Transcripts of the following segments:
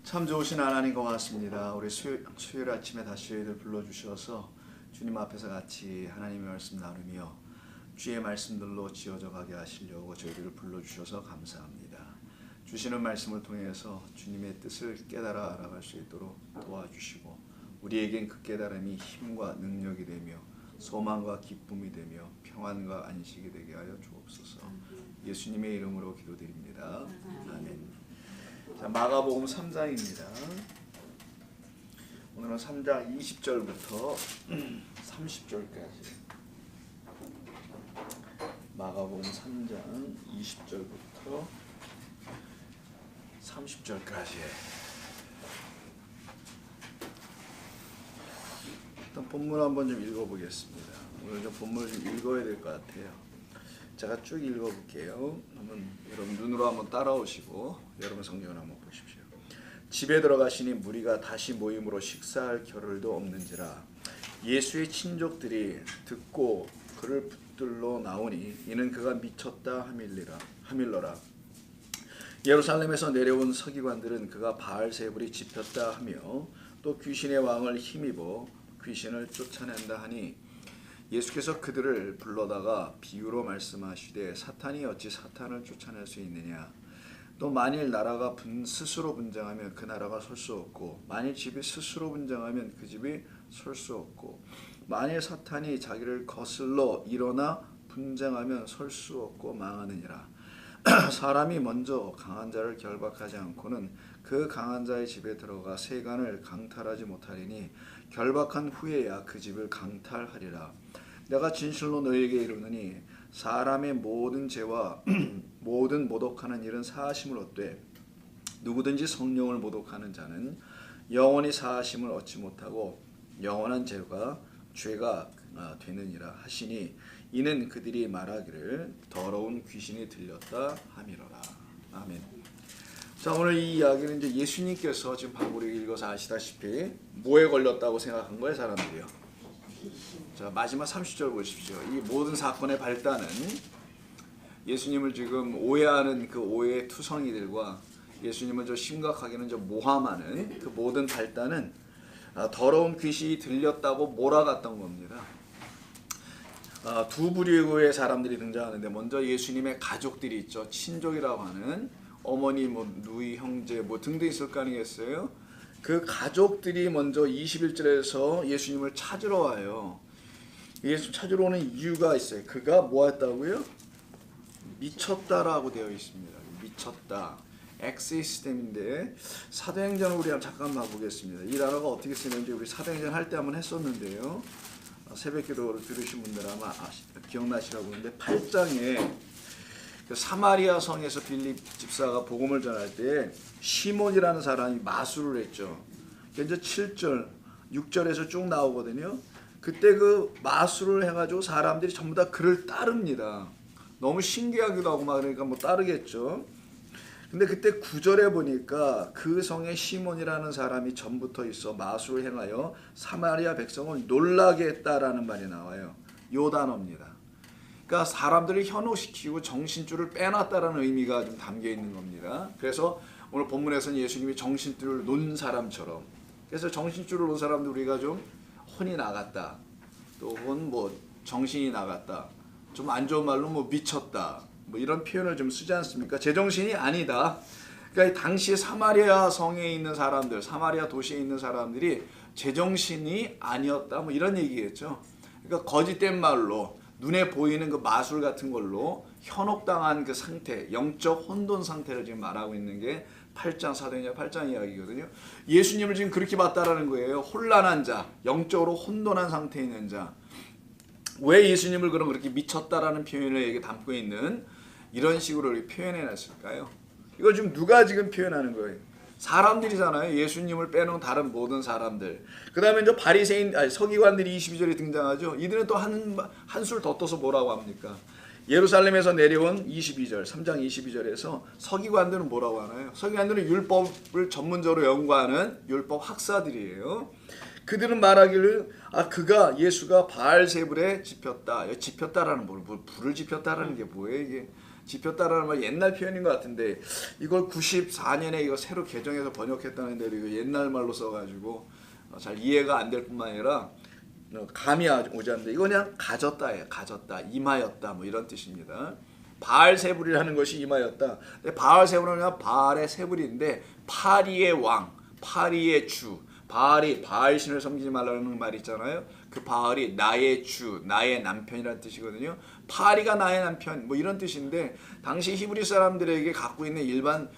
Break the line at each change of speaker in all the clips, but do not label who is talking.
참 좋으신 하나님 고맙습니다. 우리 수요일 아침에 다시 저희들 불러주셔서 주님 앞에서 같이 하나님의 말씀 나누며 주의 말씀들로 지어져 가게 하시려고 저희들을 불러주셔서 감사합니다. 주시는 말씀을 통해서 주님의 뜻을 깨달아 알아갈 수 있도록 도와주시고 우리에겐 그 깨달음이 힘과 능력이 되며 소망과 기쁨이 되며 평안과 안식이 되게 하여 주옵소서. 예수님의 이름으로 기도드립니다. 아멘. 자, 마가복음 3장입니다. 오늘은 3장 20절부터 30절까지. 마가복음 3장 20절부터 30절까지. 일단 본문 한번 좀 읽어보겠습니다. 오늘 좀 본문을 좀 읽어야 될 것 같아요. 제가 쭉 읽어볼게요. 한번 여러분 눈으로 한번 따라오시고 여러분 성경을 한번 보십시오. 집에 들어가시니 무리가 다시 모임으로 식사할 겨를도 없는지라 예수의 친족들이 듣고 그를 붙들러 나오니 이는 그가 미쳤다 하밀러라. 예루살렘에서 내려온 서기관들은 그가 바알세불이 집혔다 하며 또 귀신의 왕을 힘입어 귀신을 쫓아낸다 하니 예수께서 그들을 불러다가 비유로 말씀하시되 사탄이 어찌 사탄을 쫓아낼 수 있느냐. 또 만일 나라가 스스로 분쟁하면 그 나라가 설 수 없고 만일 집이 스스로 분쟁하면 그 집이 설 수 없고 만일 사탄이 자기를 거슬러 일어나 분쟁하면 설 수 없고 망하느니라. 사람이 먼저 강한 자를 결박하지 않고는 그 강한 자의 집에 들어가 세간을 강탈하지 못하리니 결박한 후에야 그 집을 강탈하리라. 내가 진실로 너희에게 이르노니 사람의 모든 죄와 모든 모독하는 일은 사하심을 얻되 누구든지 성령을 모독하는 자는 영원히 사하심을 얻지 못하고 영원한 죄가 되느니라 하시니 이는 그들이 말하기를 더러운 귀신이 들렸다 함이로라. 아멘. 자, 오늘 이 이야기는 이제 예수님께서 지금 바울이 읽어서 아시다시피 뭐에 걸렸다고 생각한 거예요, 사람들이요. 자, 마지막 30절 보십시오. 이 모든 사건의 발단은 예수님을 지금 오해하는 그 오해의 투성이들과 예수님을 저 심각하게는 저 모함하는 그 모든 발단은 더러운 귀신이 들렸다고 몰아갔던 겁니다. 두 부류의 사람들이 등장하는데 먼저 예수님의 가족들이 있죠. 친족이라고 하는 어머니, 누이, 형제 등등 있을 거 아니겠어요? 그 가족들이 먼저 21절에서 예수님을 찾으러 와요. 예수 찾으러 오는 이유가 있어요. 그가 뭐 했다고요? 미쳤다라고 되어 있습니다. 미쳤다. 엑시스템인데 사도행전을 우리 잠깐만 보겠습니다. 이 단어가 어떻게 쓰는지 우리 사도행전 할 때 한번 했었는데요. 새벽기도를 들으신 분들 아마 기억나시라고 하는데 8장에 그 사마리아 성에서 빌립 집사가 복음을 전할 때 시몬이라는 사람이 마술을 했죠. 이제 7절, 6절에서 쭉 나오거든요. 그때 그 마술을 해가지고 사람들이 전부 다 그를 따릅니다. 너무 신기하기도 하고 막 그러니까 뭐 따르겠죠. 근데 그때 9절에 보니까 그 성에 시몬이라는 사람이 전부터 있어 마술을 행하여 사마리아 백성을 놀라게 했다라는 말이 나와요. 요 단어입니다. 그러니까 사람들을 현혹시키고 정신줄을 빼놨다라는 의미가 좀 담겨 있는 겁니다. 그래서 오늘 본문에서는 예수님이 정신줄을 놓은 사람처럼, 그래서 정신줄을 놓은 사람들 우리가 좀 혼이 나갔다, 또 혹은 뭐 정신이 나갔다, 좀 안 좋은 말로 뭐 미쳤다, 뭐 이런 표현을 좀 쓰지 않습니까? 제정신이 아니다. 그러니까 당시 사마리아 성에 있는 사람들, 사마리아 도시에 있는 사람들이 제정신이 아니었다, 뭐 이런 얘기겠죠. 그러니까 거짓된 말로 눈에 보이는 그 마술 같은 걸로 현혹당한 그 상태, 영적 혼돈 상태를 지금 말하고 있는 게 8장 사도행전 8장 이야기거든요. 예수님을 지금 그렇게 봤다라는 거예요. 혼란한 자, 영적으로 혼돈한 상태에 있는 자. 왜 예수님을 그럼 그렇게 미쳤다라는 표현을 여기 담고 있는 이런 식으로 표현해 놨을까요? 이걸 지금 누가 지금 표현하는 거예요? 사람들이잖아요. 예수님을 빼놓은 다른 모든 사람들. 그 다음에 이제 서기관들이 22절에 등장하죠. 이들은 또 한술 더 떠서 뭐라고 합니까? 예루살렘에서 내려온 22절, 3장 22절에서 서기관들은 뭐라고 하나요? 서기관들은 율법을 전문적으로 연구하는 율법 학사들이에요. 그들은 말하기를 그가 예수가 바알세불에 집혔다. 집혔다라는 뭐 불을 집혔다라는 게 뭐예요 이게? 짚혔다라는 말 옛날 표현인 것 같은데 이걸 94년에 이거 새로 개정해서 번역했다는데 이거 옛날 말로 써가지고 잘 이해가 안 될 뿐만 아니라 감이 오지 않는데 이거 그냥 가졌다예요. 가졌다, 임하였다 뭐 이런 뜻입니다. 바알세불이라는 것이 임하였다. 근데 바알세불은 그냥 바알의 세불인데 파리의 왕, 파리의 주. 바알이 바알신을 섬기지 말라는 말이 있잖아요. 그 바알이 나의 주, 나의 남편이라는 뜻이거든요. 파리가 나의 남편 뭐 이런 뜻인데 당시 히브리 사람들에게 갖고 있는 일반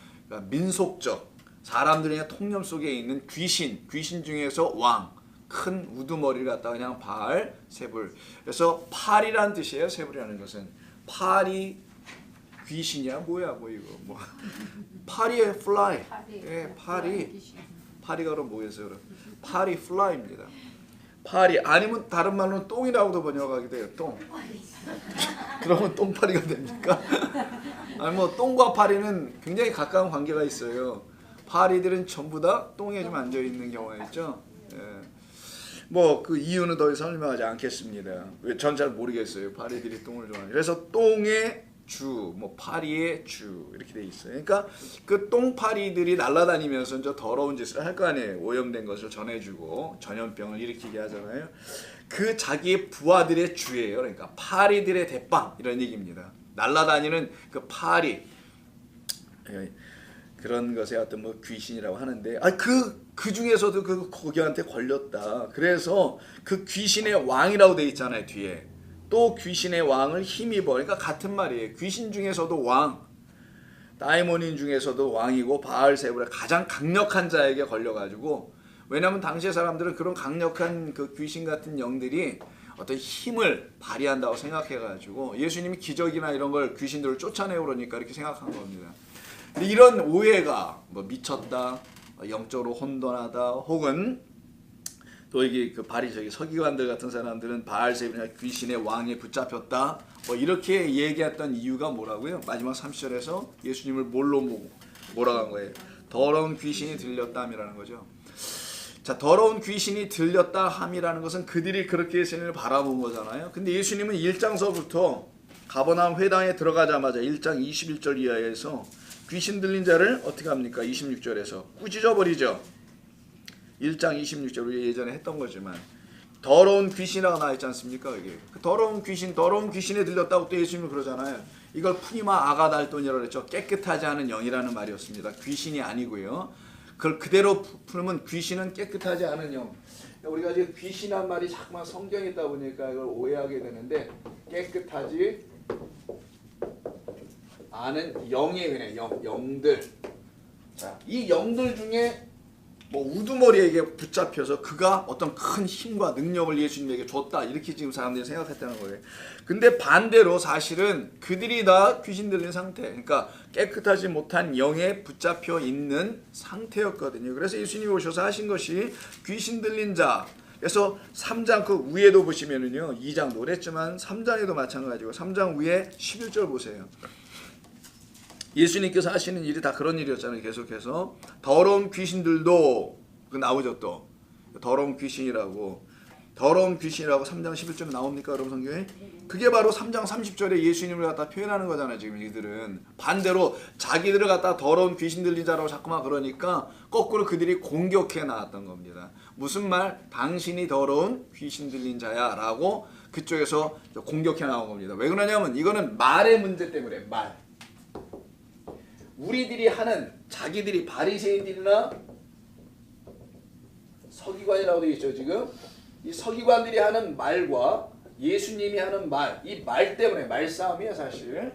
민속적 사람들의 통념 속에 있는 귀신 중에서 왕, 큰 우두머리를 갖다가 그냥 바알 세불. 그래서 파리라는 뜻이에요. 세불이라는 것은 파리 귀신이야 뭐야 뭐 이거 뭐 파리의 플라이. 예, 파리가 그럼 뭐겠어요? 그럼 파리 플라이입니다. 파리 아니면 다른 말로는 똥이라고도 번역하기도 해요. 똥. 그러면 똥파리가 됩니까? 아니 뭐 똥과 파리는 굉장히 가까운 관계가 있어요. 파리들은 전부 다 똥에 좀 앉아 있는 경우가 있죠. 예. 뭐 그 이유는 더 이상 설명하지 않겠습니다. 전 잘 모르겠어요. 파리들이 똥을 좋아하는. 그래서 똥의 주, 뭐 파리의 주 이렇게 돼 있어요. 그러니까 그 똥파리들이 날아다니면서 저 더러운 짓을 할 거 아니에요. 오염된 것을 전해주고 전염병을 일으키게 하잖아요. 그 자기의 부하들의 주예요. 그러니까 파리들의 대빵 이런 얘기입니다. 날아다니는 그 파리 그런 것에 어떤 뭐 귀신이라고 하는데 그 중에서도 그 거기한테 걸렸다. 그래서 그 귀신의 왕이라고 돼 있잖아요. 뒤에. 또 귀신의 왕을 힘입어. 그러니까 같은 말이에요. 귀신 중에서도 왕, 다이모닌 중에서도 왕이고 바알세불의 가장 강력한 자에게 걸려가지고 왜냐하면 당시의 사람들은 그런 강력한 그 귀신 같은 영들이 어떤 힘을 발휘한다고 생각해가지고 예수님이 기적이나 이런 걸 귀신들을 쫓아내고 그러니까 이렇게 생각한 겁니다. 근데 이런 오해가 뭐 미쳤다, 영적으로 혼돈하다, 혹은 또 이게 그 바리새기 서기관들 같은 사람들은 바알세불이나 귀신의 왕에 붙잡혔다. 뭐 이렇게 얘기했던 이유가 뭐라고요? 마지막 30절에서 예수님을 뭐라고 한 거예요? 더러운 귀신이 들렸다함이라는 거죠. 자, 더러운 귀신이 들렸다 함이라는 것은 그들이 그렇게 예수님을 바라본 거잖아요. 근데 예수님은 1장서부터 가버나움 회당에 들어가자마자 1장 21절 이하에서 귀신 들린 자를 어떻게 합니까? 26절에서 꾸짖어 버리죠. 1장 26절 우리 예전에 했던 거지만 더러운 귀신이라고 나와 있지 않습니까? 이게 그 더러운 귀신에 들렸다고 또 예수님은 그러잖아요. 이걸 푸니마 아가달돈이라고 그랬죠. 깨끗하지 않은 영이라는 말이었습니다. 귀신이 아니고요. 그걸 그대로 풀면 귀신은 깨끗하지 않은 영. 우리가 지금 귀신한 말이 자꾸만 성경에 있다 보니까 이걸 오해하게 되는데 깨끗하지 않은 영의 은혜, 영들. 자, 이 영들 중에 뭐 우두머리에게 붙잡혀서 그가 어떤 큰 힘과 능력을 예수님에게 줬다 이렇게 지금 사람들이 생각했다는 거예요. 근데 반대로 사실은 그들이 다 귀신 들린 상태, 그러니까 깨끗하지 못한 영에 붙잡혀 있는 상태였거든요. 그래서 예수님이 오셔서 하신 것이 귀신 들린 자. 그래서 3장 그 위에도 보시면은요, 2장도 그랬지만 3장에도 마찬가지고 3장 위에 11절 보세요. 예수님께서 하시는 일이 다 그런 일이었잖아요. 계속해서 더러운 귀신들도 그 나오죠. 또 더러운 귀신이라고 3장 11절에 나옵니까? 여러분 성경에? 그게 바로 3장 30절에 예수님을 갖다 표현하는 거잖아요. 지금 이들은 반대로 자기들을 갖다 더러운 귀신 들린 자라고 자꾸만 그러니까 거꾸로 그들이 공격해 나왔던 겁니다. 무슨 말? 당신이 더러운 귀신 들린 자야 라고 그쪽에서 공격해 나온 겁니다. 왜 그러냐면 이거는 말의 문제 때문에 말. 우리들이 하는 자기들이 바리새인들이나 서기관이라고 되어 있죠. 지금 이 서기관들이 하는 말과 예수님이 하는 말, 이 말 때문에 말싸움이에요. 사실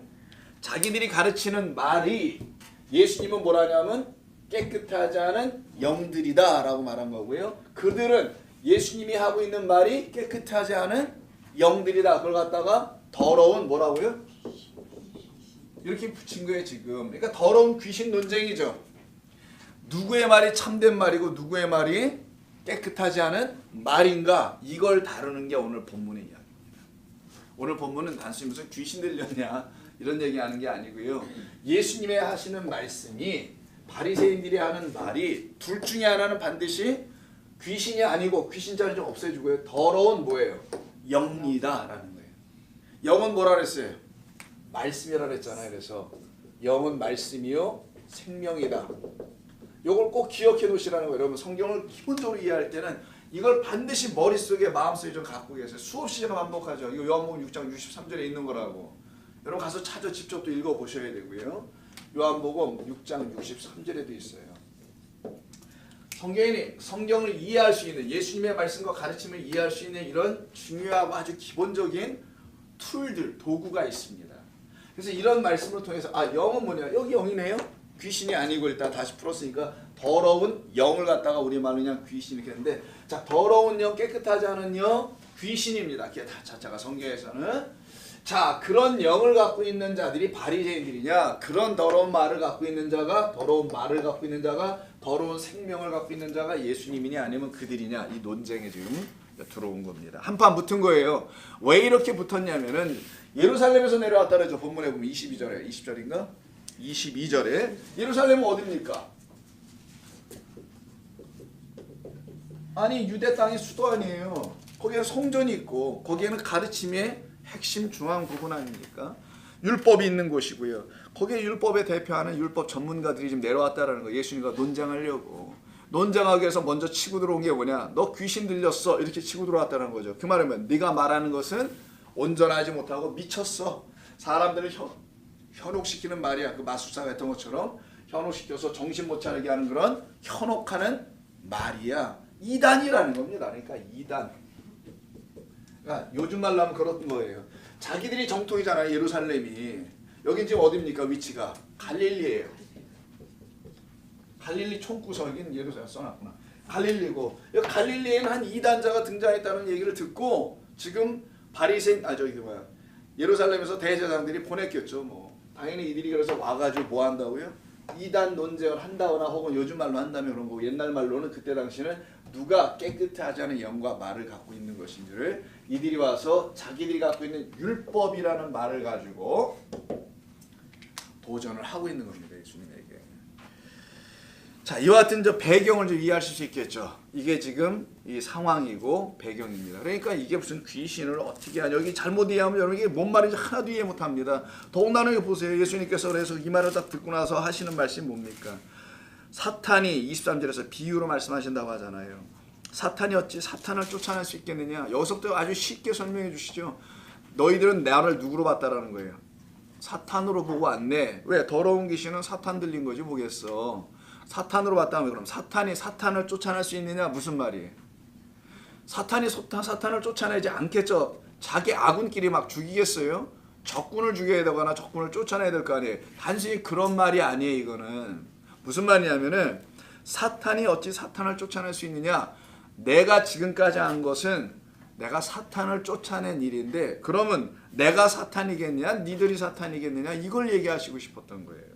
자기들이 가르치는 말이 예수님은 뭐라냐면 깨끗하지 않은 영들이다 라고 말한 거고요. 그들은 예수님이 하고 있는 말이 깨끗하지 않은 영들이다. 그걸 갖다가 더러운 뭐라고요? 이렇게 붙인 거예요 지금. 그러니까 더러운 귀신 논쟁이죠. 누구의 말이 참된 말이고 누구의 말이 깨끗하지 않은 말인가, 이걸 다루는 게 오늘 본문의 이야기입니다. 오늘 본문은 단순히 무슨 귀신 들렸냐 이런 얘기하는 게 아니고요. 예수님의 하시는 말씀이 바리새인들이 하는 말이 둘 중에 하나는 반드시 귀신이 아니고 귀신자를 좀 없애주고요. 더러운 뭐예요? 영이다라는 거예요. 영은 뭐라 그랬어요? 말씀이라 그랬잖아요. 그래서 영은 말씀이요 생명이다. 이걸 꼭 기억해 놓으시라는 거예요. 여러분 성경을 기본적으로 이해할 때는 이걸 반드시 머릿속에 마음속에 좀 갖고 계세요. 수없이 제가 반복하죠. 이거 요한복음 6장 63절에 있는 거라고. 여러분 가서 찾아 직접 또 읽어보셔야 되고요. 요한복음 6장 63절에도 있어요. 성경을 이해할 수 있는 예수님의 말씀과 가르침을 이해할 수 있는 이런 중요하고 아주 기본적인 툴들, 도구가 있습니다. 그래서 이런 말씀을 통해서 영은 뭐냐? 여기 영이네요. 귀신이 아니고 일단 다시 풀었으니까 더러운 영을 갖다가 우리말로 그냥 귀신 이렇게 했는데 자 더러운 영, 깨끗하지 않은 영, 귀신입니다. 그게 다 자체가 성경에서는 자 그런 영을 갖고 있는 자들이 바리새인들이냐? 그런 더러운 말을 갖고 있는 자가 더러운 말을 갖고 있는 자가 더러운 생명을 갖고 있는 자가 예수님이냐 아니면 그들이냐 이 논쟁에 지금 들어온 겁니다. 한판 붙은 거예요. 왜 이렇게 붙었냐면은 예루살렘에서 내려왔다 그러죠. 본문에 보면 22절에 20절인가? 22절에 예루살렘은 어디입니까? 아니 유대 땅이 수도 아니에요. 거기에 성전이 있고 거기에는 가르침의 핵심 중앙 부분 아닙니까? 율법이 있는 곳이고요. 거기에 율법에 대표하는 율법 전문가들이 지금 내려왔다라는 거. 예수님과 논쟁하려고. 논쟁하기 위해서 먼저 치고 들어온 게 뭐냐? 너 귀신 들렸어. 이렇게 치고 들어왔다는 거죠. 그 말은 네가 말하는 것은 온전하지 못하고 미쳤어. 사람들을 현혹시키는 말이야. 그 마술사 같은 것처럼 현혹시켜서 정신 못 차리게 하는 그런 현혹하는 말이야. 이단이라는 겁니다. 그러니까 이단. 그러니까 요즘 말로 하면 그런 거예요. 자기들이 정통이잖아요. 예루살렘이. 여긴 지금 어디입니까? 위치가 갈릴리예요. 갈릴리 총구석인 예루살렘 써놨구나. 갈릴리고 여기 갈릴리에는 한 이단자가 등장했다는 얘기를 듣고 지금 예루살렘에서 대제사장들이 보냈겠죠. 뭐 당연히 이들이 그래서 와가지고 뭐 한다고요? 이단 논쟁을 한다거나 혹은 요즘 말로 한다면 그런 거고 옛날 말로는 그때 당시는 누가 깨끗하지 않은 영과 말을 갖고 있는 것인지를 이들이 와서 자기들이 갖고 있는 율법이라는 말을 가지고 도전을 하고 있는 겁니다. 예수님에게. 자, 이와 같은 저 배경을 좀 이해하실 수 있겠죠. 이게 지금 이 상황이고 배경입니다. 그러니까 이게 무슨 귀신을 어떻게 하냐. 여기 잘못 이해하면 여러분 이게 뭔 말인지 하나도 이해 못합니다. 더군다나 이거 보세요. 예수님께서 그래서 이 말을 딱 듣고 나서 하시는 말씀이 뭡니까? 사탄이 23절에서 비유로 말씀하신다고 하잖아요. 사탄이 어찌 사탄을 쫓아낼 수 있겠느냐. 여기서부터 아주 쉽게 설명해 주시죠. 너희들은 나를 누구로 봤다라는 거예요. 사탄으로 보고 왔네. 왜? 더러운 귀신은 사탄 들린 거지 뭐겠어. 사탄으로 봤다면 그럼 사탄이 사탄을 쫓아낼 수 있느냐 무슨 말이에요? 사탄이 사탄을 쫓아내지 않겠죠. 자기 아군끼리 막 죽이겠어요? 적군을 죽여야 되거나 적군을 쫓아내야 될 거 아니에요. 단순히 그런 말이 아니에요. 이거는 무슨 말이냐면은 사탄이 어찌 사탄을 쫓아낼 수 있느냐. 내가 지금까지 한 것은 내가 사탄을 쫓아낸 일인데 그러면 내가 사탄이겠냐 니들이 사탄이겠느냐 이걸 얘기하시고 싶었던 거예요.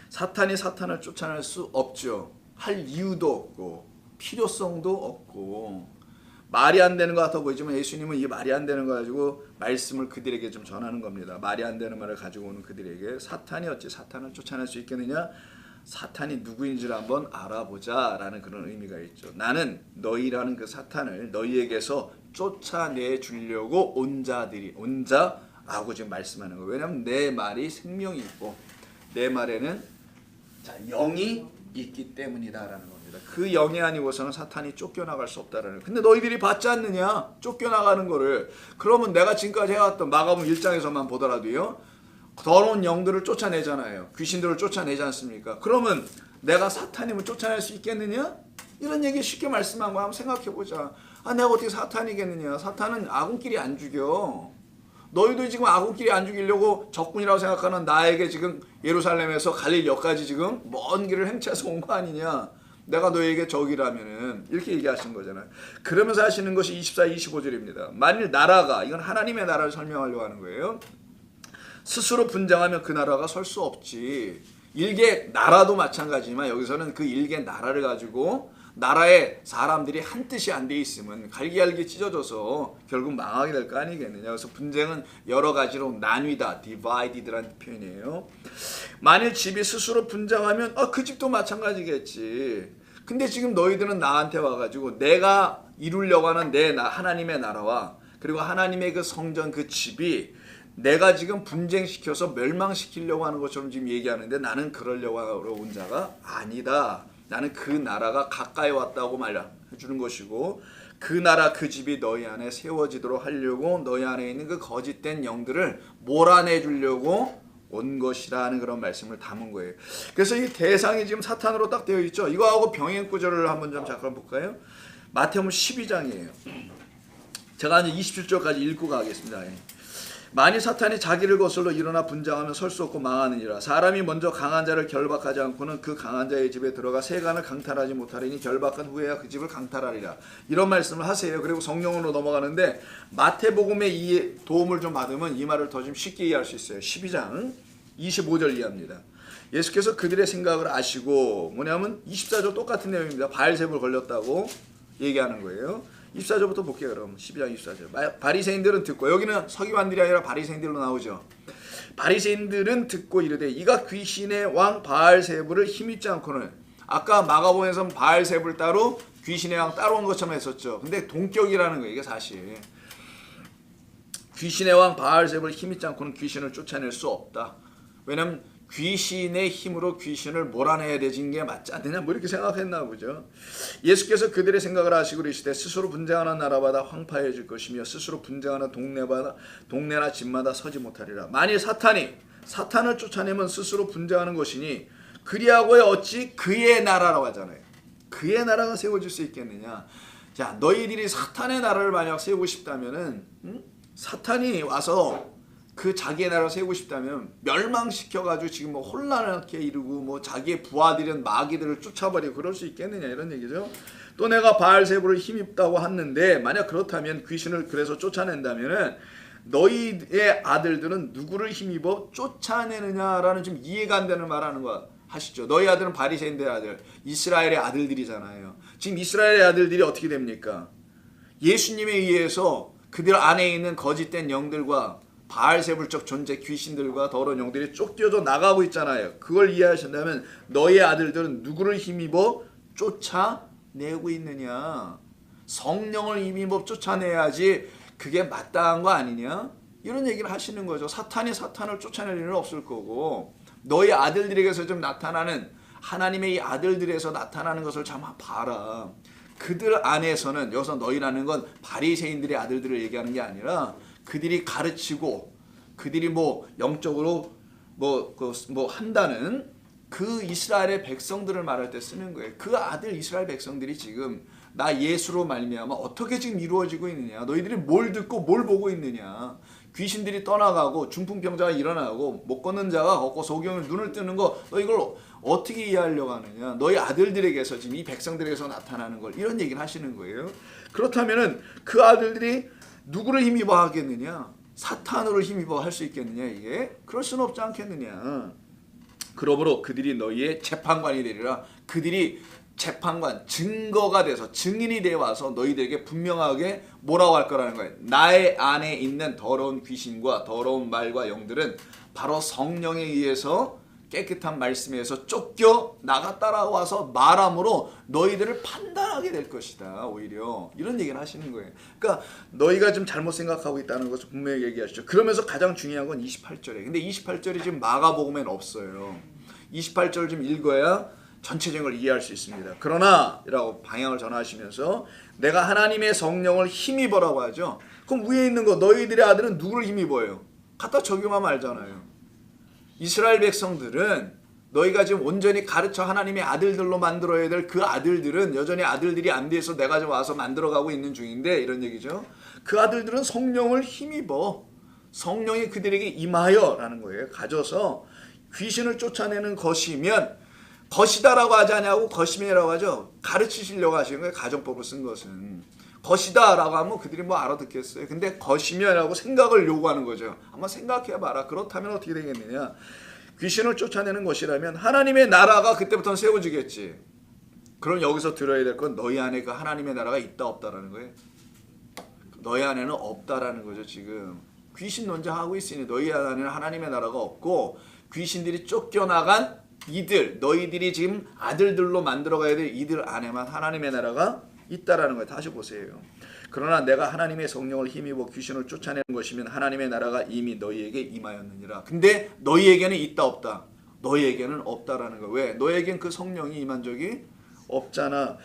사탄이 사탄을 쫓아낼 수 없죠. 할 이유도 없고 필요성도 없고 말이 안 되는 것 같아 보이지만 예수님은 이 말이 안 되는 거 가지고 말씀을 그들에게 좀 전하는 겁니다. 말이 안 되는 말을 가지고 오는 그들에게 사탄이 어찌 사탄을 쫓아낼 수 있겠느냐. 사탄이 누구인지를 한번 알아보자 라는 그런 의미가 있죠. 나는 너희라는 그 사탄을 너희에게서 쫓아내 주려고 온 자라고 지금 말씀하는 거예요. 왜냐하면 내 말이 생명이 있고 내 말에는 영이 있기 때문이다라는 겁니다. 그 영이 아니고서는 사탄이 쫓겨나갈 수 없다라는. 근데 너희들이 받지 않느냐? 쫓겨나가는 거를. 그러면 내가 지금까지 해왔던 마가복음 1장에서만 보더라도요. 더러운 영들을 쫓아내잖아요. 귀신들을 쫓아내지 않습니까? 그러면 내가 사탄임을 쫓아낼 수 있겠느냐? 이런 얘기 쉽게 말씀한 거 한번 생각해보자. 내가 어떻게 사탄이겠느냐? 사탄은 아군끼리 안 죽여. 너희도 지금 아군끼리 안 죽이려고 적군이라고 생각하는 나에게 지금 예루살렘에서 갈릴리까지 지금 먼 길을 행차해서 온 거 아니냐. 내가 너에게 적이라면은 이렇게 얘기하신 거잖아요. 그러면서 하시는 것이 24, 25절입니다. 만일 나라가 이건 하나님의 나라를 설명하려고 하는 거예요. 스스로 분쟁하면 그 나라가 설 수 없지. 일개 나라도 마찬가지지만 여기서는 그 일개 나라를 가지고 나라에 사람들이 한 뜻이 안 돼 있으면 갈기갈기 찢어져서 결국 망하게 될 거 아니겠느냐. 그래서 분쟁은 여러 가지로 나뉘다, divided라는 표현이에요. 만일 집이 스스로 분쟁하면 그 집도 마찬가지겠지. 근데 지금 너희들은 나한테 와가지고 내가 이루려고 하는 하나님의 나라와 그리고 하나님의 그 성전 그 집이 내가 지금 분쟁시켜서 멸망시키려고 하는 것처럼 지금 얘기하는데 나는 그러려고 온 자가 아니다. 나는 그 나라가 가까이 왔다고 말해주는 것이고 그 나라 그 집이 너희 안에 세워지도록 하려고 너희 안에 있는 그 거짓된 영들을 몰아내주려고 온 것이라는 그런 말씀을 담은 거예요. 그래서 이 대상이 지금 사탄으로 딱 되어 있죠. 이거하고 병행 구절을 한번 좀 잠깐 볼까요? 마태복음 12장이에요. 제가 이제 27절까지 읽고 가겠습니다. 만일 사탄이 자기를 거슬러 일어나 분쟁하면 설 수 없고 망하느니라. 사람이 먼저 강한 자를 결박하지 않고는 그 강한 자의 집에 들어가 세간을 강탈하지 못하리니 결박한 후에야 그 집을 강탈하리라. 이런 말씀을 하세요. 그리고 성령으로 넘어가는데 마태복음의 이 도움을 좀 받으면 이 말을 더 좀 쉽게 이해할 수 있어요. 12장 25절 이해합니다. 예수께서 그들의 생각을 아시고 뭐냐면 24절 똑같은 내용입니다. 바알세불 걸렸다고 얘기하는 거예요. 24절부터 볼게요. 그럼 12장 24절. 바리새인들은 듣고, 여기는 서기관들이 아니라 바리새인들로 나오죠. 바리새인들은 듣고 이르되 이가 귀신의 왕 바알세불을 힘입지 않고는, 아까 마가복음에서는 바알세불 따로 귀신의 왕 따로 온 것처럼 했었죠. 근데 동격이라는 거예요. 이게 사실 귀신의 왕 바알세불을 힘입지 않고는 귀신을 쫓아낼 수 없다. 왜냐면 귀신의 힘으로 귀신을 몰아내야 되는 게 맞지 않느냐, 뭐 이렇게 생각했나 보죠. 예수께서 그들의 생각을 아시고 이르시되 스스로 분쟁하는 나라마다 황폐해질 것이며 스스로 분쟁하는 동네나 집마다 서지 못하리라. 만일 사탄을 쫓아내면 스스로 분쟁하는 것이니 그리하고야 어찌 그의 나라라고 하잖아요. 그의 나라가 세워질 수 있겠느냐. 자, 너희들이 사탄의 나라를 만약 세우고 싶다면은 사탄이 와서 그 자기의 나라를 세우고 싶다면 멸망시켜가지고 지금 뭐 혼란하게 이루고 뭐 자기의 부하들은 마귀들을 쫓아버리고 그럴 수 있겠느냐 이런 얘기죠. 또 내가 바알세불을 힘입다고 했는데 만약 그렇다면 귀신을 그래서 쫓아낸다면은 너희의 아들들은 누구를 힘입어 쫓아내느냐라는 좀 이해가 안 되는 말하는 거 하시죠. 너희 아들은 바리새인들의 아들, 이스라엘의 아들들이잖아요. 지금 이스라엘의 아들들이 어떻게 됩니까? 예수님에 의해서 그들 안에 있는 거짓된 영들과 바알세불적 존재 귀신들과 더러운 영들이 쫓겨져 나가고 있잖아요. 그걸 이해하신다면 너의 아들들은 누구를 힘입어 쫓아내고 있느냐. 성령을 힘입어 쫓아내야지 그게 마땅한 거 아니냐. 이런 얘기를 하시는 거죠. 사탄이 사탄을 쫓아낼 일은 없을 거고 너의 아들들에게서 좀 나타나는 하나님의 이 아들들에서 나타나는 것을 참 봐라. 그들 안에서는, 여기서 너희라는 건 바리새인들의 아들들을 얘기하는 게 아니라 그들이 가르치고 그들이 뭐 영적으로 뭐 한다는 그 이스라엘의 백성들을 말할 때 쓰는 거예요. 그 아들 이스라엘 백성들이 지금 나 예수로 말미암아 어떻게 지금 이루어지고 있느냐. 너희들이 뭘 듣고 뭘 보고 있느냐. 귀신들이 떠나가고 중풍병자가 일어나고 못 걷는 자가 걷고 소경이 눈을 뜨는 거, 너 이걸 어떻게 이해하려고 하느냐. 너희 아들들에게서 지금 이 백성들에게서 나타나는 걸, 이런 얘기를 하시는 거예요. 그렇다면은 그 아들들이 누구를 힘입어 하겠느냐? 사탄으로 힘입어 할 수 있겠느냐? 이게 그럴 수는 없지 않겠느냐? 그러므로 그들이 너희의 재판관이 되리라. 그들이 재판관, 증거가 돼서 증인이 되어 와서 너희들에게 분명하게 뭐라고 할 거라는 거예요. 나의 안에 있는 더러운 귀신과 더러운 말과 영들은 바로 성령에 의해서 깨끗한 말씀에서 쫓겨 나갔다라고 와서 말함으로 너희들을 판단하게 될 것이다. 오히려 이런 얘기를 하시는 거예요. 그러니까 너희가 좀 잘못 생각하고 있다는 것을 분명히 얘기하시죠. 그러면서 가장 중요한 건 28절에. 근데 28절이 지금 마가복음에는 없어요. 28절 좀 읽어야 전체적인 걸 이해할 수 있습니다. 그러나 라고 방향을 전하시면서 내가 하나님의 성령을 힘입어라고 하죠. 그럼 위에 있는 거 너희들의 아들은 누구를 힘입어요? 갖다 적용하면 알잖아요. 이스라엘 백성들은 너희가 지금 온전히 가르쳐 하나님의 아들들로 만들어야 될 그 아들들은 여전히 아들들이 안 돼서 내가 좀 와서 만들어가고 있는 중인데, 이런 얘기죠. 그 아들들은 성령을 힘입어. 성령이 그들에게 임하여 라는 거예요. 가져서 귀신을 쫓아내는 것이면, 것이다라고 하지 않냐고 것이면이라고 하죠. 가르치시려고 하시는 거예요. 가정법을 쓴 것은. 것이다라고 하면 그들이 뭐 알아듣겠어요. 근데 것이면이라고 생각을 요구하는 거죠. 한번 생각해봐라. 그렇다면 어떻게 되겠느냐. 귀신을 쫓아내는 것이라면 하나님의 나라가 그때부터는 세워지겠지. 그럼 여기서 들어야 될 건 너희 안에 그 하나님의 나라가 있다 없다라는 거예요. 너희 안에는 없다라는 거죠. 지금 귀신 논쟁하고 있으니 너희 안에는 하나님의 나라가 없고 귀신들이 쫓겨나간 이들, 너희들이 지금 아들들로 만들어가야 될 이들 안에만 하나님의 나라가 있다라는 거예요. 다시 보세요. 그러나 내가 하나님의 성령을 힘입어 귀신을 쫓아내는 것이면 하나님의 나라가 이미 너희에게 임하였느니라. 근데 너희에게는 있다 없다? 너희에게는 없다라는 거예요. 왜? 너희에겐 그 성령이 임한 적이 없잖아.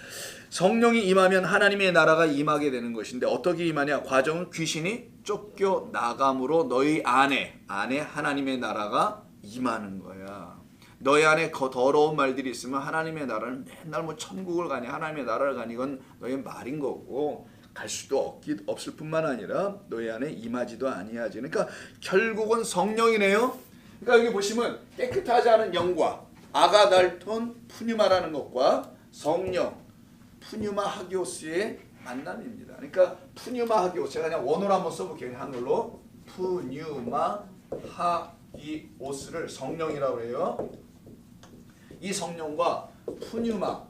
성령이 임하면 하나님의 나라가 임하게 되는 것인데 어떻게 임하냐? 과정은 귀신이 쫓겨 나감으로 너희 안에 하나님의 나라가 임하는 거야. 너희 안에 더러운 말들이 있으면 하나님의 나라는 맨날 뭐 천국을 가니 하나님의 나라를 가니 이건 너희 말인 거고 갈 수도 없을 뿐만 아니라 너희 안에 임하지도 아니하지. 그러니까 결국은 성령이네요. 그러니까 여기 보시면 깨끗하지 않은 영과 아가달톤 푸뉴마라는 것과 성령 푸뉴마 하기오스의 만남입니다. 그러니까 푸뉴마 하기오스 제가 그냥 원어로 한번 써볼게요. 한글로 푸뉴마 하기오스를 성령이라고 해요. 이 성령과 푸뉴마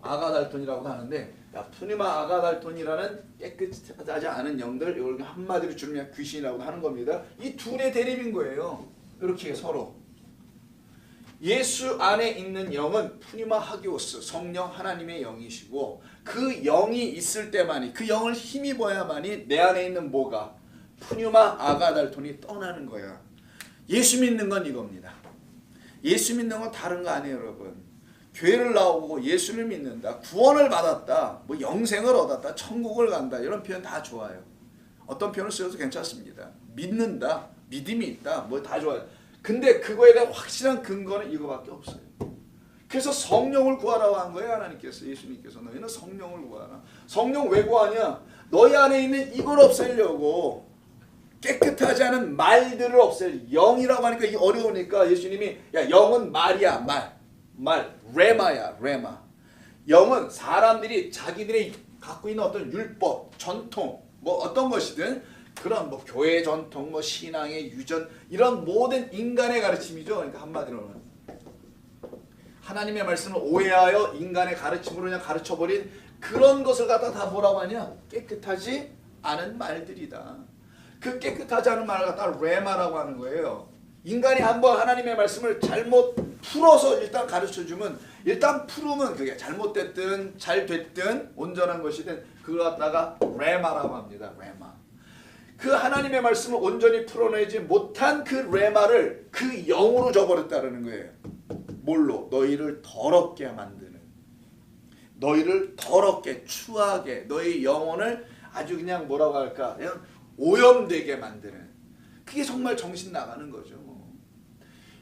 아가달톤이라고도 하는데 푸뉴마 아가달톤이라는 깨끗하지 않은 영들 이걸 한마디로 줄이면 귀신이라고 하는 겁니다. 이 둘의 대립인 거예요. 이렇게 서로 예수 안에 있는 영은 푸뉴마 하기오스 성령 하나님의 영이시고 그 영이 있을 때만이 그 영을 힘입어야만이 내 안에 있는 뭐가 푸뉴마 아가달톤이 떠나는 거야. 예수 믿는 건 이겁니다. 예수 믿는 건 다른 거 아니에요, 여러분. 교회를 나오고 예수를 믿는다, 구원을 받았다, 뭐 영생을 얻었다, 천국을 간다 이런 표현 다 좋아요. 어떤 표현을 쓰셔도 괜찮습니다. 믿는다, 믿음이 있다, 뭐 다 좋아요. 근데 그거에 대한 확실한 근거는 이거밖에 없어요. 그래서 성령을 구하라고 한 거예요. 하나님께서, 예수님께서 너희는 성령을 구하라. 성령 왜 구하냐? 너희 안에 있는 이걸 없애려고 깨끗하지 않은 말들을 없앨 영이라고 하니까 이게 어려우니까 예수님이 야 영은 말이야 말 레마야 레마. 영은 사람들이 자기들이 갖고 있는 어떤 율법 전통 뭐 어떤 것이든 그런 뭐 교회 전통 뭐 신앙의 유전 이런 모든 인간의 가르침이죠. 그러니까 한마디로는 하나님의 말씀을 오해하여 인간의 가르침으로 그냥 가르쳐버린 그런 것을 갖다 다 뭐라고 하냐? 깨끗하지 않은 말들이다. 그 깨끗하지 않은 말을 갖다 레마라고 하는 거예요. 인간이 한번 하나님의 말씀을 잘못 풀어서 일단 가르쳐주면 일단 풀으면 그게 잘못됐든 잘 됐든 온전한 것이든 그걸 갖다가 레마라고 합니다. 레마. 그 하나님의 말씀을 온전히 풀어내지 못한 그 레마를 그 영으로 줘버렸다는 거예요. 뭘로? 너희를 더럽게 만드는, 너희를 더럽게 추하게, 너희 영혼을 아주 그냥 뭐라고 할까, 그냥 오염되게 만드는. 그게 정말 정신 나가는 거죠.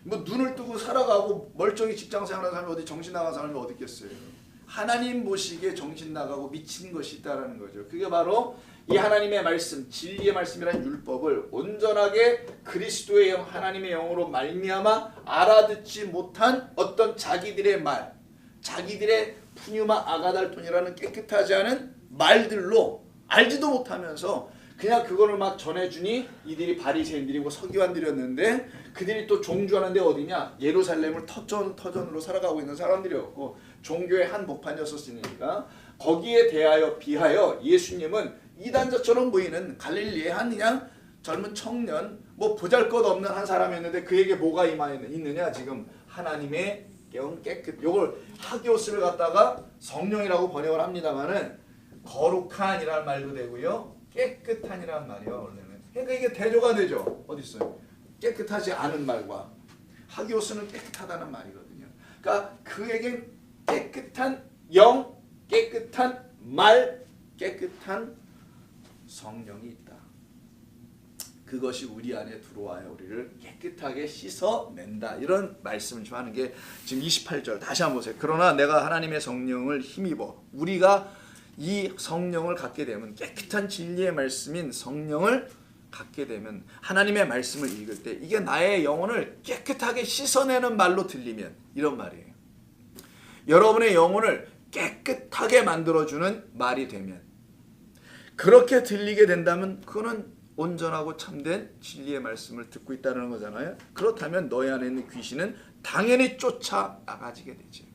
뭐 눈을 뜨고 살아가고 멀쩡히 직장생활하는 사람이 어디 정신 나간 사람이 어디 있겠어요. 하나님 보시기에 정신 나가고 미친 것이 있다는 거죠. 그게 바로 이 하나님의 말씀, 진리의 말씀이라는 율법을 온전하게 그리스도의 영, 하나님의 영으로 말미암아 알아듣지 못한 어떤 자기들의 말, 자기들의 푸뉴마 아가달톤이라는 깨끗하지 않은 말들로 알지도 못하면서 그냥 그거를 막 전해주니 이들이 바리새인들이고 서기관들이었는데 그들이 또 종주하는 데 어디냐? 예루살렘을 터전으로 살아가고 있는 사람들이었고 종교의 한 복판이었으니까 거기에 비하여 예수님은 이단자처럼 보이는 갈릴리의 한 그냥 젊은 청년 뭐 보잘것없는 한 사람이었는데 그에게 뭐가 있느냐? 지금 하나님의 영 깨끗 요걸 하기오스를 갖다가 성령이라고 번역을 합니다만은 거룩한이라는 말도 되고요. 깨끗한이라는 말이요. 원래는. 그러니까 이게 대조가 되죠. 어디 있어요? 깨끗하지 않은 말과 하기오스는 깨끗하다는 말이거든요. 그러니까 그에겐 깨끗한 영, 깨끗한 말, 깨끗한 성령이 있다. 그것이 우리 안에 들어와요. 우리를 깨끗하게 씻어낸다. 이런 말씀을 좀 하는 게 지금 28절 다시 한번 보세요. 그러나 내가 하나님의 성령을 힘입어 우리가 이 성령을 갖게 되면 깨끗한 진리의 말씀인 성령을 갖게 되면 하나님의 말씀을 읽을 때 이게 나의 영혼을 깨끗하게 씻어내는 말로 들리면 이런 말이에요. 여러분의 영혼을 깨끗하게 만들어주는 말이 되면 그렇게 들리게 된다면 그거는 온전하고 참된 진리의 말씀을 듣고 있다는 거잖아요. 그렇다면 너희 안에 있는 귀신은 당연히 쫓아나가지게 되지.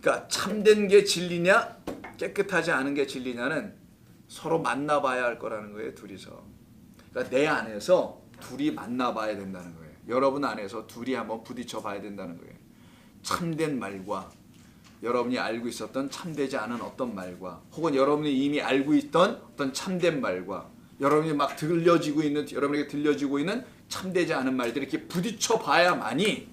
그러니까 참된 게 진리냐 깨끗하지 않은 게 진리냐는 서로 만나봐야 할 거라는 거예요. 둘이서. 그러니까 내 안에서 둘이 만나봐야 된다는 거예요. 여러분 안에서 둘이 한번 부딪혀 봐야 된다는 거예요. 참된 말과 여러분이 알고 있었던 참되지 않은 어떤 말과 혹은 여러분이 이미 알고 있던 어떤 참된 말과 여러분이 막 들려지고 있는 여러분에게 들려지고 있는 참되지 않은 말들이 이렇게 부딪혀 봐야만이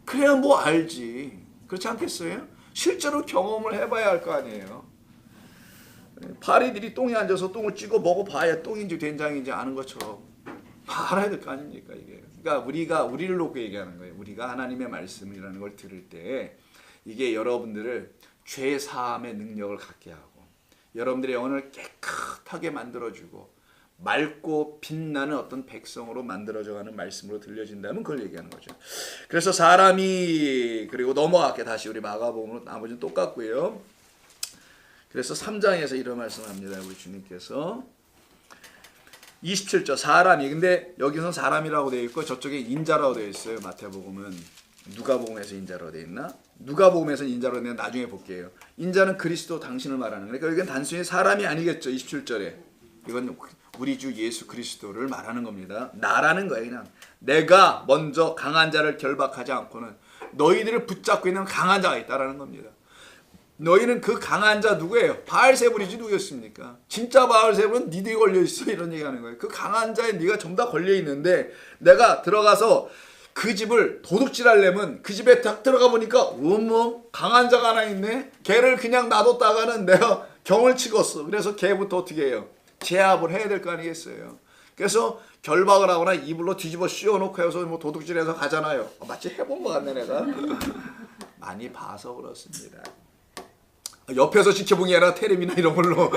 그래야 뭐 알지. 그렇지 않겠어요? 실제로 경험을 해봐야 할 거 아니에요. 파리들이 똥에 앉아서 똥을 찍어 먹어봐야 똥인지 된장인지 아는 것처럼 알아야 될 거 아닙니까 이게. 그러니까 우리를 놓고 얘기하는 거예요. 우리가 하나님의 말씀이라는 걸 들을 때 이게 여러분들을 죄 사함의 능력을 갖게 하고 여러분들의 영혼을 깨끗하게 만들어주고 맑고 빛나는 어떤 백성으로 만들어져가는 말씀으로 들려진다면 그걸 얘기하는 거죠. 그래서 사람이 그리고 넘어갈게 다시 우리 마가복음으로 나머지는 똑같고요. 그래서 3장에서 이런 말씀합니다. 우리 주님께서 27절 사람이 근데 여기서는 사람이라고 되어 있고 저쪽에 인자라고 되어 있어요. 마태복음은 누가복음에서 인자라고 되어 있나? 누가복음에서 인자라고 되어 있나? 나중에 볼게요. 인자는 그리스도 당신을 말하는 거니까 이건 단순히 사람이 아니겠죠. 27절에 이건 우리 주 예수 그리스도를 말하는 겁니다. 나라는 거예요. 그냥 내가 먼저 강한 자를 결박하지 않고는 너희들을 붙잡고 있는 강한 자가 있다라는 겁니다. 너희는 그 강한 자 누구예요? 바알세불이지 누구였습니까? 진짜 바알세불은 니들이 걸려있어 이런 얘기하는 거예요. 그 강한 자에 네가 전부 다 걸려있는데 내가 들어가서 그 집을 도둑질하려면 그 집에 딱 들어가 보니까 어머 강한 자가 하나 있네. 걔를 그냥 놔뒀다가는 내가 경을 치겠어. 그래서 걔부터 어떻게 해요? 제압을 해야 될 거 아니겠어요. 그래서 결박을 하거나 이불로 뒤집어 씌워놓고 해서 뭐 도둑질해서 가잖아요. 마치 해본 것 같네 내가. 많이 봐서 그렇습니다. 옆에서 지켜본 게 아니라 테레비나 이런 걸로.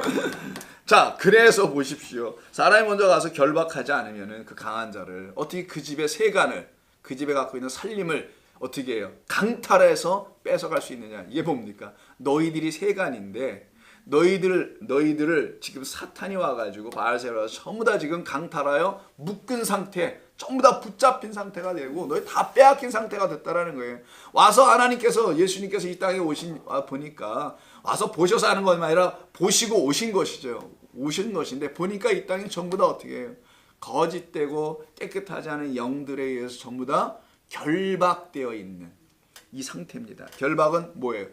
자, 그래서 보십시오. 사람이 먼저 가서 결박하지 않으면 그 강한 자를 어떻게 그 집의 세간을 그 집에 갖고 있는 살림을 어떻게 해요? 강탈해서 뺏어갈 수 있느냐. 이게 뭡니까? 너희들이 세간인데 너희들을 지금 사탄이 와가지고 바알세불 와서 전부 다 지금 강탈하여 묶은 상태, 전부 다 붙잡힌 상태가 되고 너희 다 빼앗긴 상태가 됐다라는 거예요. 와서 하나님께서 예수님께서 이 땅에 보니까 와서 보셔서 하는 것이 아니라 보시고 오신 것이죠. 오신 것인데 보니까 이 땅이 전부 다 어떻게 해요? 거짓되고 깨끗하지 않은 영들에 의해서 전부 다 결박되어 있는 이 상태입니다. 결박은 뭐예요?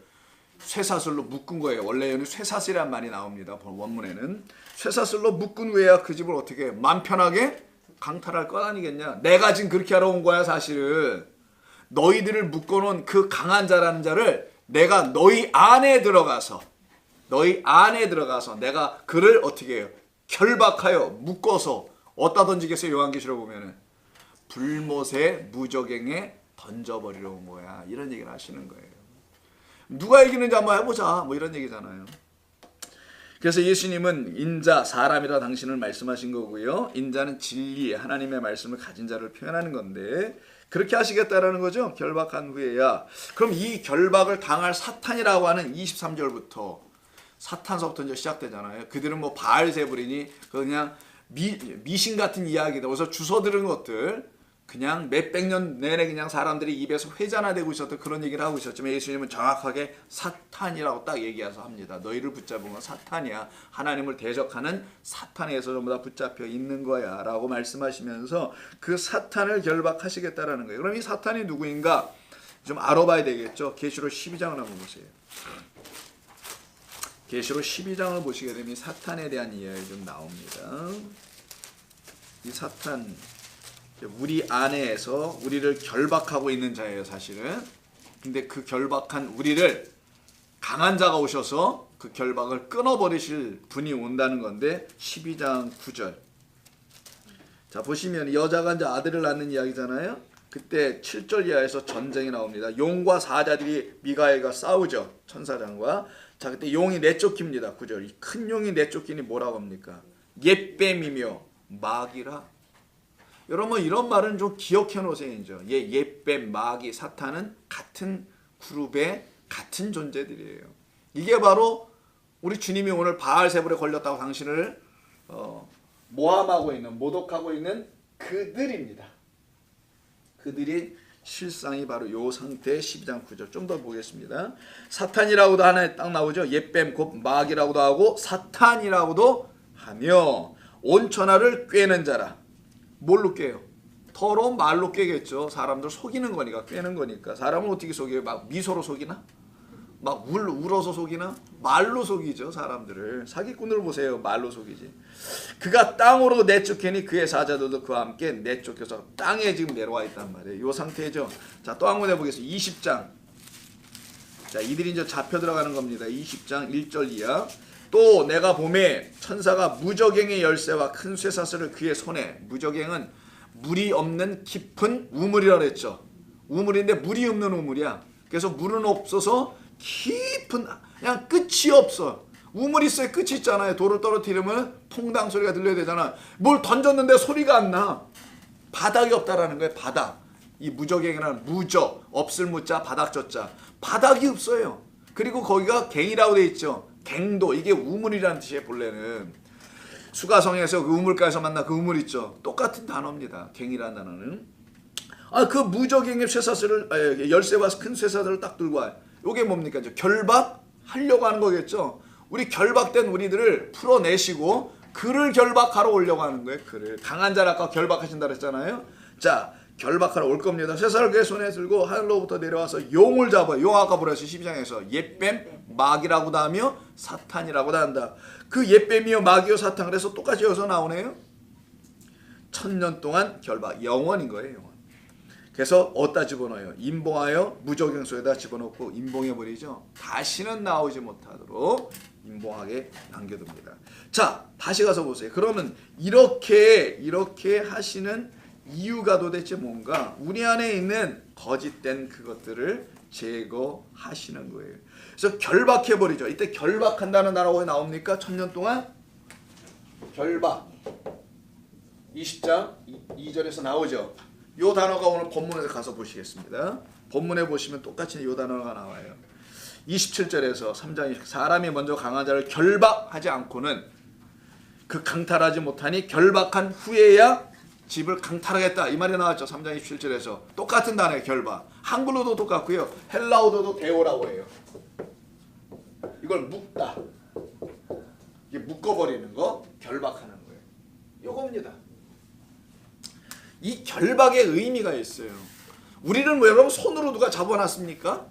쇠사슬로 묶은 거예요. 원래 여기 쇠사슬이란 말이 나옵니다. 원문에는 쇠사슬로 묶은 후에야 그 집을 어떻게 맘 편하게 강탈할 것 아니겠냐. 내가 지금 그렇게 하러 온 거야. 사실은 너희들을 묶어놓은 그 강한 자라는 자를 내가 너희 안에 들어가서 내가 그를 어떻게 해요? 결박하여 묶어서 어디다 던지겠어요? 요한계시록 보면은 불못의 무저갱에 던져버리러 온 거야. 이런 얘기를 하시는 거예요. 누가 이기는지 한번 해보자. 뭐 이런 얘기잖아요. 그래서 예수님은 인자, 사람이라 당신을 말씀하신 거고요. 인자는 진리, 하나님의 말씀을 가진 자를 표현하는 건데 그렇게 하시겠다라는 거죠. 결박한 후에야. 그럼 이 결박을 당할 사탄이라고 하는 23절부터 사탄서부터 이제 시작되잖아요. 그들은 뭐 바알세불이니 그냥 미신 같은 이야기다. 그래서 주워 들은 것들 그냥 몇백 년 내내 그냥 사람들이 입에서 회자나되고 있었던 그런 얘기를 하고 있었지만 예수님은 정확하게 사탄이라고 딱 얘기해서 합니다. 너희를 붙잡은 건 사탄이야. 하나님을 대적하는 사탄에서 전부 다 붙잡혀 있는 거야 라고 말씀하시면서 그 사탄을 결박하시겠다라는 거예요. 그럼 이 사탄이 누구인가 좀 알아봐야 되겠죠. 계시록 12장을 한번 보세요. 계시록 12장을 보시게 되면 사탄에 대한 이야기 좀 나옵니다. 이 사탄 우리 안에서 우리를 결박하고 있는 자예요, 사실은. 근데 그 결박한 우리를 강한 자가 오셔서 그 결박을 끊어버리실 분이 온다는 건데 12장 9절. 자, 보시면 여자가 이제 아들을 낳는 이야기잖아요. 그때 7절 이하에서 전쟁이 나옵니다. 용과 사자들이 미가엘과 싸우죠. 천사장과. 자, 그때 용이 내쫓깁니다. 9절. 이 큰 용이 내쫓기니 뭐라고 합니까? 옛뱀이며 마귀라. 여러분 이런 말은 좀 기억해 놓으세요. 옛뱀, 마귀, 사탄은 같은 그룹의 같은 존재들이에요. 이게 바로 우리 주님이 오늘 바알세불에 걸렸다고 당신을 모함하고 있는, 모독하고 있는 그들입니다. 그들이 실상이 바로 요 상태의 12장 9절. 좀 더 보겠습니다. 사탄이라고도 하나 딱 나오죠. 옛뱀 곧 마귀라고도 하고 사탄이라고도 하며 온천하를 꿰는 자라. 뭘로 꿰요? 더러운 말로 꿰겠죠. 사람들 속이는 거니까, 꿰는 거니까. 사람을 어떻게 속여요? 막 미소로 속이나? 막 울어서 속이나? 말로 속이죠, 사람들을. 사기꾼을 보세요. 말로 속이지. 그가 땅으로 내쫓으니 그의 사자들도 그와 함께 내쫓겨서 땅에 지금 내려와 있단 말이에요. 이 상태죠. 자, 또 한 번 해보겠습니다. 20장. 자, 이들이 이제 잡혀 들어가는 겁니다. 20장 1절 이하. 또 내가 보매 천사가 무저갱의 열쇠와 큰 쇠사슬을 그의 손에, 무저갱은 물이 없는 깊은 우물이라 그랬죠. 우물인데 물이 없는 우물이야. 그래서 물은 없어서 깊은, 그냥 끝이 없어. 우물 있어야 끝이 있잖아요. 돌을 떨어뜨리면 퐁당 소리가 들려야 되잖아. 뭘 던졌는데 소리가 안 나. 바닥이 없다라는 거예요. 바닥. 이 무저갱이라는 무저, 없을 무자, 바닥 저자. 바닥이 없어요. 그리고 거기가 갱이라고 돼 있죠. 갱도, 이게 우물이라는 뜻이에요. 본래는 수가성에서 그 우물가에서 만나 그 우물 있죠. 똑같은 단어입니다. 갱이라는 단어는. 그 무저갱의 쇠사슬을, 열쇠와 큰 쇠사슬을 딱 들고 와요. 이게 뭡니까? 이제 결박하려고 하는 거겠죠. 우리 결박된 우리들을 풀어내시고 그를 결박하러 오려고 하는 거예요. 그를. 강한 자를 아까 결박하신다 그랬잖아요. 자, 결박하러 올 겁니다. 쇠사슬을 그의 손에 들고 하늘로부터 내려와서 용을 잡아요. 용 아까 보라 했어요. 12장에서 옛뱀, 마귀라고도 하며 사탄이라고도 한다. 그 옛뱀이요 마귀요 사탄, 그래서 똑같이 여기서 나오네요. 1000년 동안 결박, 영원인 거예요. 영원. 그래서 어디다 집어넣어요? 임봉하여 무저갱소에다 집어넣고 임봉해버리죠. 다시는 나오지 못하도록 임봉하게 남겨둡니다. 자, 다시 가서 보세요. 그러면 이렇게 하시는 이유가 도대체 뭔가? 우리 안에 있는 거짓된 그것들을 제거하시는 거예요. 그래서 결박해버리죠. 이때 결박한다는 단어가 나옵니까? 1000년 동안 결박. 20장 2절에서 나오죠. 요 단어가 오늘 본문에 가서 보시겠습니다. 본문에 보시면 똑같이 요 단어가 나와요. 27절에서 3장 사람이 먼저 강한 자를 결박하지 않고는 그 강탈하지 못하니 결박한 후에야 집을 강탈하겠다. 이 말이 나왔죠. 3장 27절에서. 똑같은 단어예요. 결박. 한글로도 똑같고요. 헬라어도도 데오라고 해요. 이걸 묶다. 이게 묶어버리는 거, 결박하는 거예요. 요겁니다. 이 결박의 의미가 있어요. 우리는 뭐 여러분 손으로 누가 잡아놨습니까?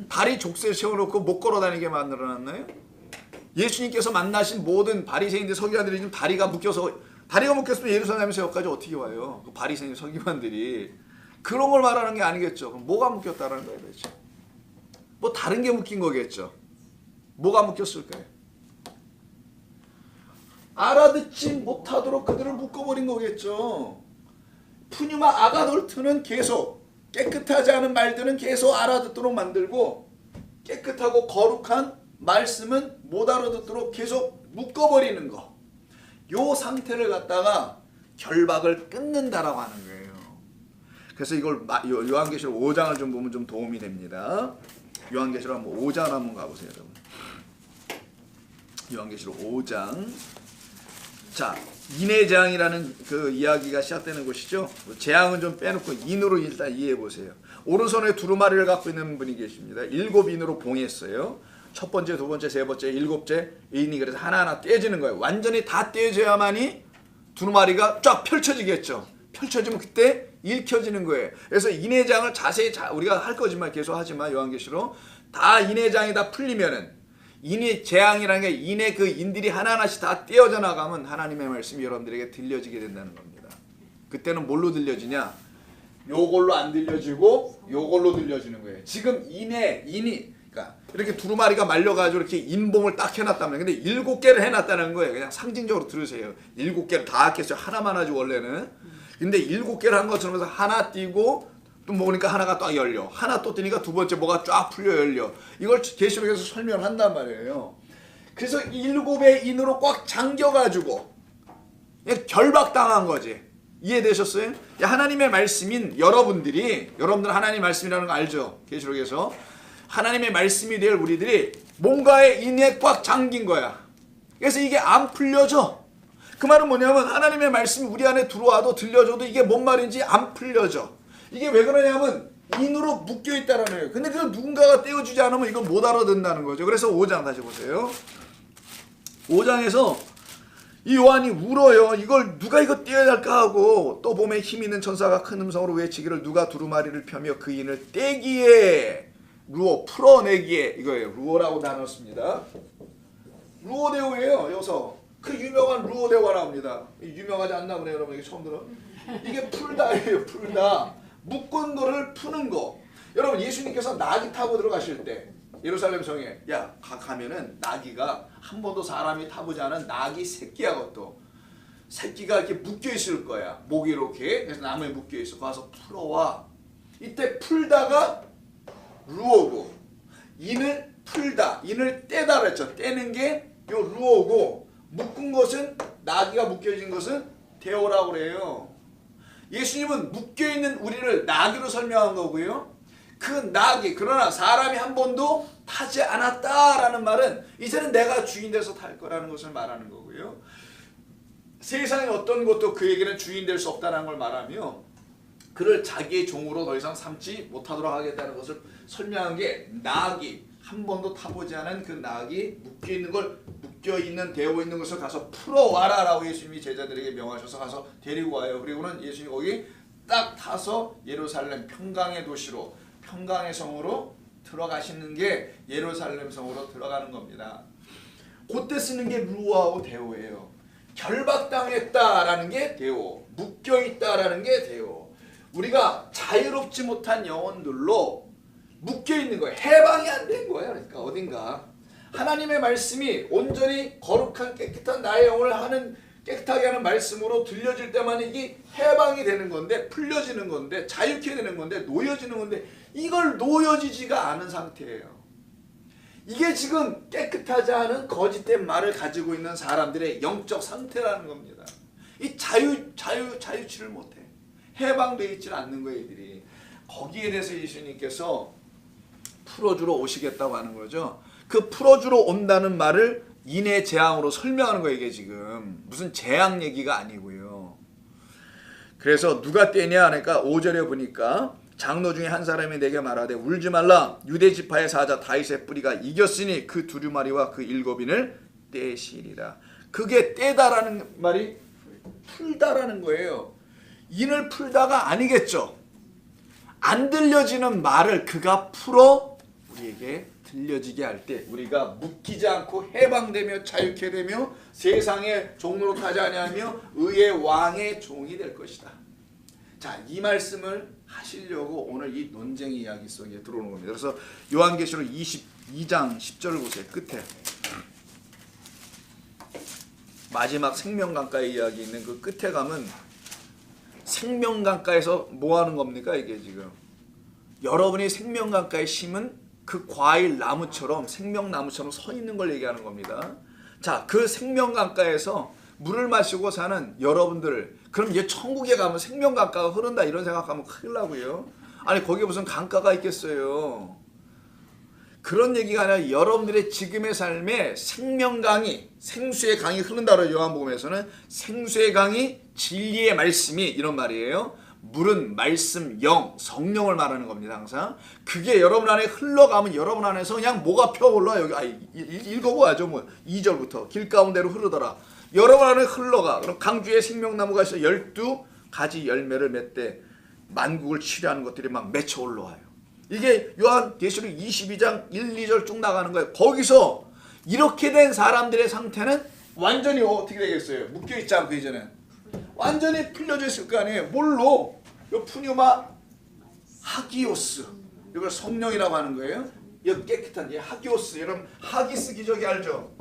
다리 족쇄 세워놓고 못 걸어다니게 만들어놨나요? 예수님께서 만나신 모든 바리새인들 서기관들이 지금 다리가 묶였으면 예루살렘에서 여기까지 어떻게 와요? 그 바리새인 서기관들이. 그런 걸 말하는 게 아니겠죠. 그럼 뭐가 묶였다는 거예요, 도대체? 뭐 다른 게 묶인 거겠죠. 뭐가 묶였을까요? 알아듣지 못하도록 그들을 묶어버린 거겠죠. 푸뉴마 아가돌트는 계속 깨끗하지 않은 말들은 계속 알아듣도록 만들고 깨끗하고 거룩한 말씀은 못 알아듣도록 계속 묶어버리는 거. 요 상태를 갖다가 결박을 끊는다라고 하는 거예요. 그래서 이걸 요한계시록 5장을 좀 보면 좀 도움이 됩니다. 요한계시록 한번 5장 한번 가보세요, 여러분. 요한계시록 5장. 자, 인의 재앙이라는 그 이야기가 시작되는 곳이죠. 재앙은 좀 빼놓고 인으로 일단 이해해 보세요. 오른손에 두루마리를 갖고 있는 분이 계십니다. 7인으로 봉했어요. 첫 번째, 두 번째, 세 번째, 일곱째 인이 그래서 하나하나 떼지는 거예요. 완전히 다 떼져야만이 두루마리가 쫙 펼쳐지겠죠. 펼쳐지면 그때 읽혀지는 거예요. 그래서 인의 재앙을 자세히 우리가 할 거지만 계속 하지만 요한계시록 다 인의 재앙이 다 풀리면은 인의 재앙이라는 게 인의 그 인들이 하나하나씩 다 떼어져 나가면 하나님의 말씀이 여러분들에게 들려지게 된다는 겁니다. 그때는 뭘로 들려지냐? 요걸로 안 들려지고 요걸로 들려지는 거예요. 지금 인이 그러니까 이렇게 두루마리가 말려가지고 이렇게 인봉을 딱 해놨다면, 근데 7개를 해놨다는 거예요. 그냥 상징적으로 들으세요. 7개를 다 했겠어요. 하나만 하지 원래는. 근데 7개를 한 것처럼 해서 하나 띄고 또 먹으니까 하나가 딱 열려. 하나 또 뜨니까 두 번째 뭐가 쫙 풀려 열려. 이걸 계시록에서 설명을 한단 말이에요. 그래서 7의 인으로 꽉 잠겨가지고 결박당한 거지. 이해되셨어요? 하나님의 말씀인 여러분들 하나님의 말씀이라는 거 알죠? 계시록에서 하나님의 말씀이 될 우리들이 뭔가의 인에 꽉 잠긴 거야. 그래서 이게 안 풀려져. 그 말은 뭐냐면 하나님의 말씀이 우리 안에 들어와도 들려줘도 이게 뭔 말인지 안 풀려져. 이게 왜 그러냐면 인으로 묶여있다라는 거예요. 근데 그 누군가가 떼어주지 않으면 이걸 못 알아듣는다는 거죠. 그래서 5장 다시 보세요. 5장에서 이 요한이 울어요. 이걸 누가 이거 떼어야 할까 하고 또 보면 힘 있는 천사가 큰 음성으로 외치기를 누가 두루마리를 펴며 그 인을 떼기에 루어 풀어내기에 이거예요. 루어라고 나눴습니다. 루어데오예요. 여기서 그 유명한 루어데오가 나옵니다. 유명하지 않나 보네요. 여러분 이게 처음 들어? 이게 풀다예요. 풀다. 묶은 거를 푸는 거. 여러분 예수님께서 나귀 타고 들어가실 때 예루살렘 성에 가면은 나귀가 한 번도 사람이 타보지 않은 나귀 새끼야. 그것도 새끼가 이렇게 묶여 있을 거야. 목이 이렇게. 그래서 나무에 묶여 있어. 가서 풀어와. 이때 풀다가 루어고 인을 풀다. 인을 떼다 그랬죠. 떼는 게 요 루어고 묶은 것은 나귀가 묶여진 것은 데오라고 그래요. 예수님은 묶여있는 우리를 나귀로 설명한 거고요. 그 나귀 그러나 사람이 한 번도 타지 않았다라는 말은 이제는 내가 주인 돼서 탈 거라는 것을 말하는 거고요. 세상의 어떤 것도 그에게는 주인 될 수 없다는 걸 말하며 그를 자기의 종으로 더 이상 삼지 못하도록 하겠다는 것을 설명한 게 나귀 한 번도 타보지 않은 그 나귀 묶여있는 되어있는 것을 가서 풀어와라 라고 예수님이 제자들에게 명하셔서 가서 데리고 와요. 그리고는 예수님이 거기 딱 타서 예루살렘 평강의 도시로 평강의 성으로 들어가시는 게 예루살렘 성으로 들어가는 겁니다. 그때 쓰는 게 루아하고 데오예요. 결박당했다라는 게 데오, 묶여있다라는 게 데오. 우리가 자유롭지 못한 영혼들로 묶여있는 거예요. 해방이 안 된 거예요. 그러니까 어딘가 하나님의 말씀이 온전히 거룩한 깨끗한 나의 영혼을 깨끗하게 하는 말씀으로 들려질 때만 이게 해방이 되는 건데 풀려지는 건데 자유케 되는 건데 놓여지는 건데 이걸 놓여지지가 않은 상태예요. 이게 지금 깨끗하지 않은 거짓된 말을 가지고 있는 사람들의 영적 상태라는 겁니다. 이 자유치를 못해. 해방되어 있지는 않는 거예요. 이들이. 거기에 대해서 예수님께서 풀어주러 오시겠다고 하는 거죠. 그 풀어주러 온다는 말을 인의 재앙으로 설명하는 거예요. 이게 지금 무슨 재앙 얘기가 아니고요. 그래서 누가 떼냐 하니까 5절에 보니까 장로 중에 한 사람이 내게 말하되 울지 말라. 유대 지파의 사자 다윗의 뿌리가 이겼으니 그 두루마리와 그 일곱인을 떼시리라. 그게 떼다라는 말이 풀다라는 거예요. 인을 풀다가 아니겠죠. 안 들려지는 말을 그가 풀어 우리에게 들려지게 할 때 우리가 묶이지 않고 해방되며 자유케 되며 세상의 종로로 타지 아니하며 의의 왕의 종이 될 것이다. 자, 이 말씀을 하시려고 오늘 이 논쟁의 이야기 속에 들어오는 겁니다. 그래서 요한계시록 22장 10절을 보세요. 끝에 마지막 생명강가의 이야기 있는 그 끝에 가면 생명강가에서 뭐 하는 겁니까? 이게 지금 여러분이 생명강가에 심은 그 과일 나무처럼 생명나무처럼 서 있는 걸 얘기하는 겁니다. 자, 그 생명강가에서 물을 마시고 사는 여러분들, 그럼 얘 천국에 가면 생명강가가 흐른다 이런 생각하면 큰일 나고요. 아니 거기에 무슨 강가가 있겠어요. 그런 얘기가 아니라 여러분들의 지금의 삶에 생명강이, 생수의 강이 흐른다고 요한복음에서는 생수의 강이 진리의 말씀이 이런 말이에요. 물은 말씀, 영, 성령을 말하는 겁니다. 항상 그게 여러분 안에 흘러가면 여러분 안에서 그냥 뭐가 펴올라. 여기 읽어보아죠. 뭐 2절부터 길 가운데로 흐르더라. 여러분 안에 흘러가. 그럼 강주에 생명나무가 있어 12가지 열매를 맺되 만국을 치료하는 것들이 막 맺혀 올라와요. 이게 요한계시록 22장 1, 2절 쭉 나가는 거예요. 거기서 이렇게 된 사람들의 상태는 완전히 어떻게 되겠어요? 묶여있지 않고 이제는 완전히 풀려져 있을 거 아니에요. 뭘로? 요 푸뉴마 하기오스, 이걸 성령이라고 하는 거예요. 이 깨끗한 이 하기오스, 여러분 하기스 기저귀 알죠?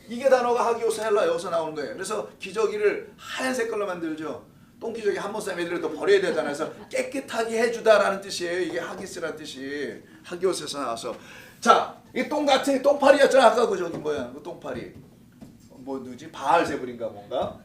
이게 단어가 하기오스 헬라 여기서 나오는 거예요. 그래서 기저귀를 하얀 색깔로 만들죠. 똥기저귀 한 번 싸면 애들이 또 버려야 되잖아요. 그래서 깨끗하게 해주다라는 뜻이에요. 이게 하기스라는 뜻이 하기오스에서 나와서. 자, 이 똥 같은 똥파리였잖아. 아까 그 저기 뭐야, 그 똥파리 뭐 누구지? 바알세불인가 뭔가.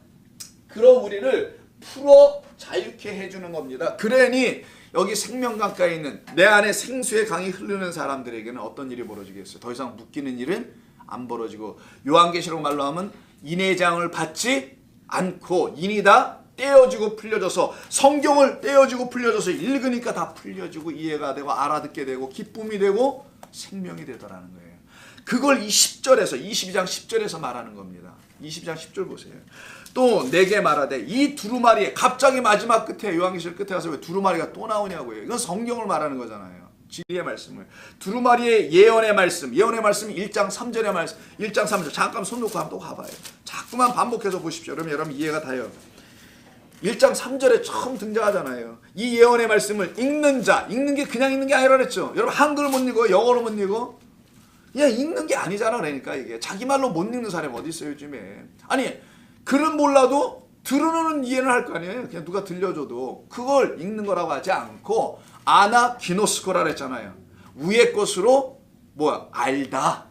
그런 우리를 풀어 자유케 해주는 겁니다. 그러니 여기 생명강가에 있는 내 안에 생수의 강이 흐르는 사람들에게는 어떤 일이 벌어지겠어요? 더 이상 묶이는 일은 안 벌어지고 요한계시록 말로 하면 인의 재앙을 받지 않고 인이 다 떼어지고 풀려져서 성경을 떼어지고 풀려져서 읽으니까 다 풀려지고 이해가 되고 알아듣게 되고 기쁨이 되고 생명이 되더라는 거예요. 그걸 이 10절에서 22장 10절에서 말하는 겁니다. 22장 10절 보세요. 또 내게 말하되 이 두루마리에 갑자기 마지막 끝에 요한계시록 끝에 가서 왜 두루마리가 또 나오냐고요. 이건 성경을 말하는 거잖아요. 진리의 말씀을. 두루마리의 예언의 말씀 1장 3절의 말씀 1장 3절 잠깐 손 놓고 한번 또 가봐요. 자꾸만 반복해서 보십시오. 그러면 여러분 이해가 돼요. 1장 3절에 처음 등장하잖아요. 이 예언의 말씀을 읽는 자, 읽는 게 그냥 읽는 게 아니라 그랬죠. 여러분 한글 못 읽어? 영어로 못 읽어? 야, 읽는 게 아니잖아. 그러니까 이게 자기 말로 못 읽는 사람이 어디 있어요 요즘에. 아니 글은 몰라도 들으는 이해는 할 거 아니에요. 그냥 누가 들려줘도 그걸 읽는 거라고 하지 않고 아나기노스코라 그랬잖아요. 위의 것으로 알다.